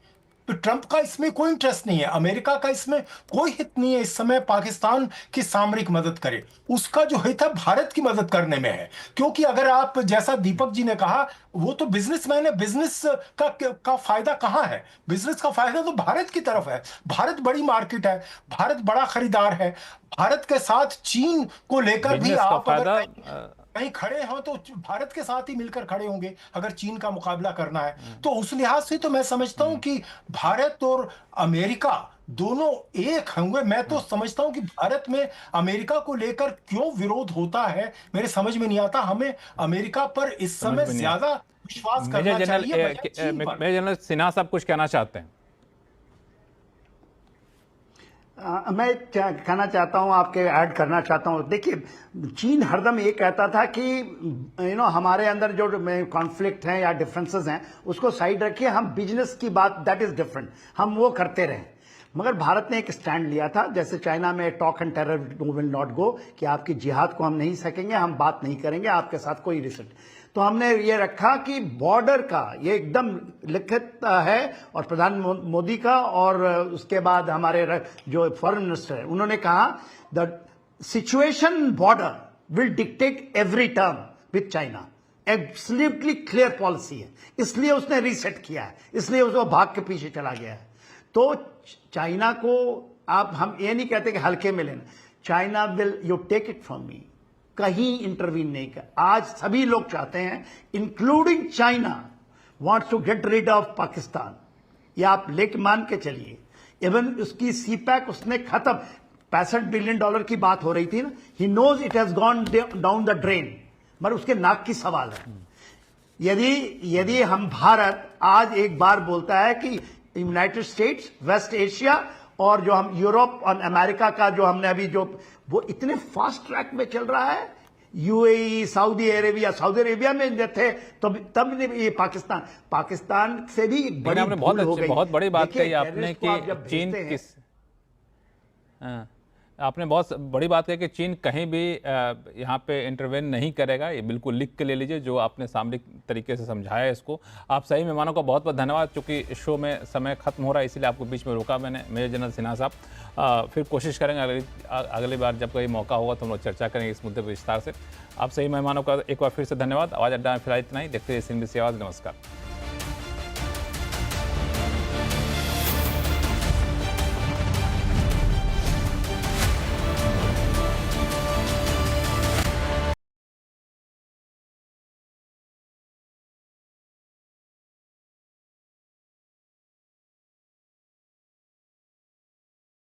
तो ट्रंप का इसमें कोई इंटरेस्ट नहीं है, अमेरिका का इसमें कोई हित नहीं है इस समय पाकिस्तान की सामरिक मदद करे। उसका जो हित है भारत की मदद करने में है। क्योंकि अगर आप, जैसा दीपक जी ने कहा, वो तो बिजनेसमैन है, बिजनेस का फायदा कहां है? बिजनेस का फायदा तो भारत की तरफ है। भारत बड़ी मार्केट है, भारत बड़ा खरीदार है। भारत के साथ चीन को लेकर भी आप अगर कहीं खड़े हो तो भारत के साथ ही मिलकर खड़े होंगे अगर चीन का मुकाबला करना है। तो उस लिहाज से तो मैं समझता हूं कि भारत और अमेरिका दोनों एक होंगे। मैं तो समझता हूं कि भारत में अमेरिका को लेकर क्यों विरोध होता है मेरे समझ में नहीं आता। हमें अमेरिका पर इस समय ज्यादा विश्वास करना चाहिए। मेजर जनरल सिन्हा साहब कुछ कहना चाहते हैं? मैं कहना चाहता हूं, आपके ऐड करना चाहता हूं। देखिए, चीन हरदम ये कहता था कि हमारे अंदर जो कॉन्फ्लिक्ट हैं या डिफरेंसेस हैं उसको साइड रखिए, हम बिजनेस की बात, दैट इज डिफरेंट, हम वो करते रहें। मगर भारत ने एक स्टैंड लिया था, जैसे चाइना में talk and terror will not go, कि आपकी जिहाद को हम नहीं सकेंगे, हम बात नहीं करेंगे आपके साथ कोई रिलेशन। तो हमने ये रखा कि बॉर्डर का ये एकदम लिखित है, और प्रधानमंत्री मोदी का और उसके बाद हमारे जो फॉरेन मिनिस्टर है उन्होंने कहा the situation border will dictate every term with China. Absolutely clear policy है, इसलिए उसने रीसेट किया है, इसलिए उसको भाग के पीछे चला गया है। तो चाइना को आप, हम ये नहीं कहते कि हल्के में लेना, China will, you take it from me, कहीं इंटरवीन नहीं कर। आज सभी लोग चाहते हैं, including China wants to get rid of Pakistan. ये आप लेके मान के चलिए, इवन उसकी सीपैक उसने खत्म, $65 बिलियन की बात हो रही थी ना, he knows it has gone down the drain, मगर उसके नाक की सवाल है। यदि हम भारत आज एक बार बोलता है कि यूनाइटेड स्टेट्स, वेस्ट एशिया और जो हम यूरोप और अमेरिका का जो हमने अभी जो वो इतने फास्ट ट्रैक में चल रहा है, यूएई, सऊदी अरेबिया में थे तो तब ये पाकिस्तान से भी एक बड़ी भूल हो गई। बहुत बड़ी बात कही आपने कि चीन किस, आपने बहुत बड़ी बात कही कि चीन कहीं भी यहाँ पे इंटरवेन नहीं करेगा। ये बिल्कुल लिख के ले लीजिए जो आपने सामरिक तरीके से समझाया है इसको। आप सही मेहमानों का बहुत बहुत धन्यवाद। चूंकि शो में समय खत्म हो रहा है इसलिए आपको बीच में रोका मैंने। मेजर जनरल सिन्हा साहब, फिर कोशिश करेंगे अगली बार जब कोई मौका होगा तो हम लोग चर्चा करेंगे इस मुद्दे पर विस्तार से। आप सही मेहमानों का एक बार फिर से धन्यवाद। आवाज़ अड्डा में फिलहाल इतना ही। देखते रहिए CNBC आवाज़। नमस्कार।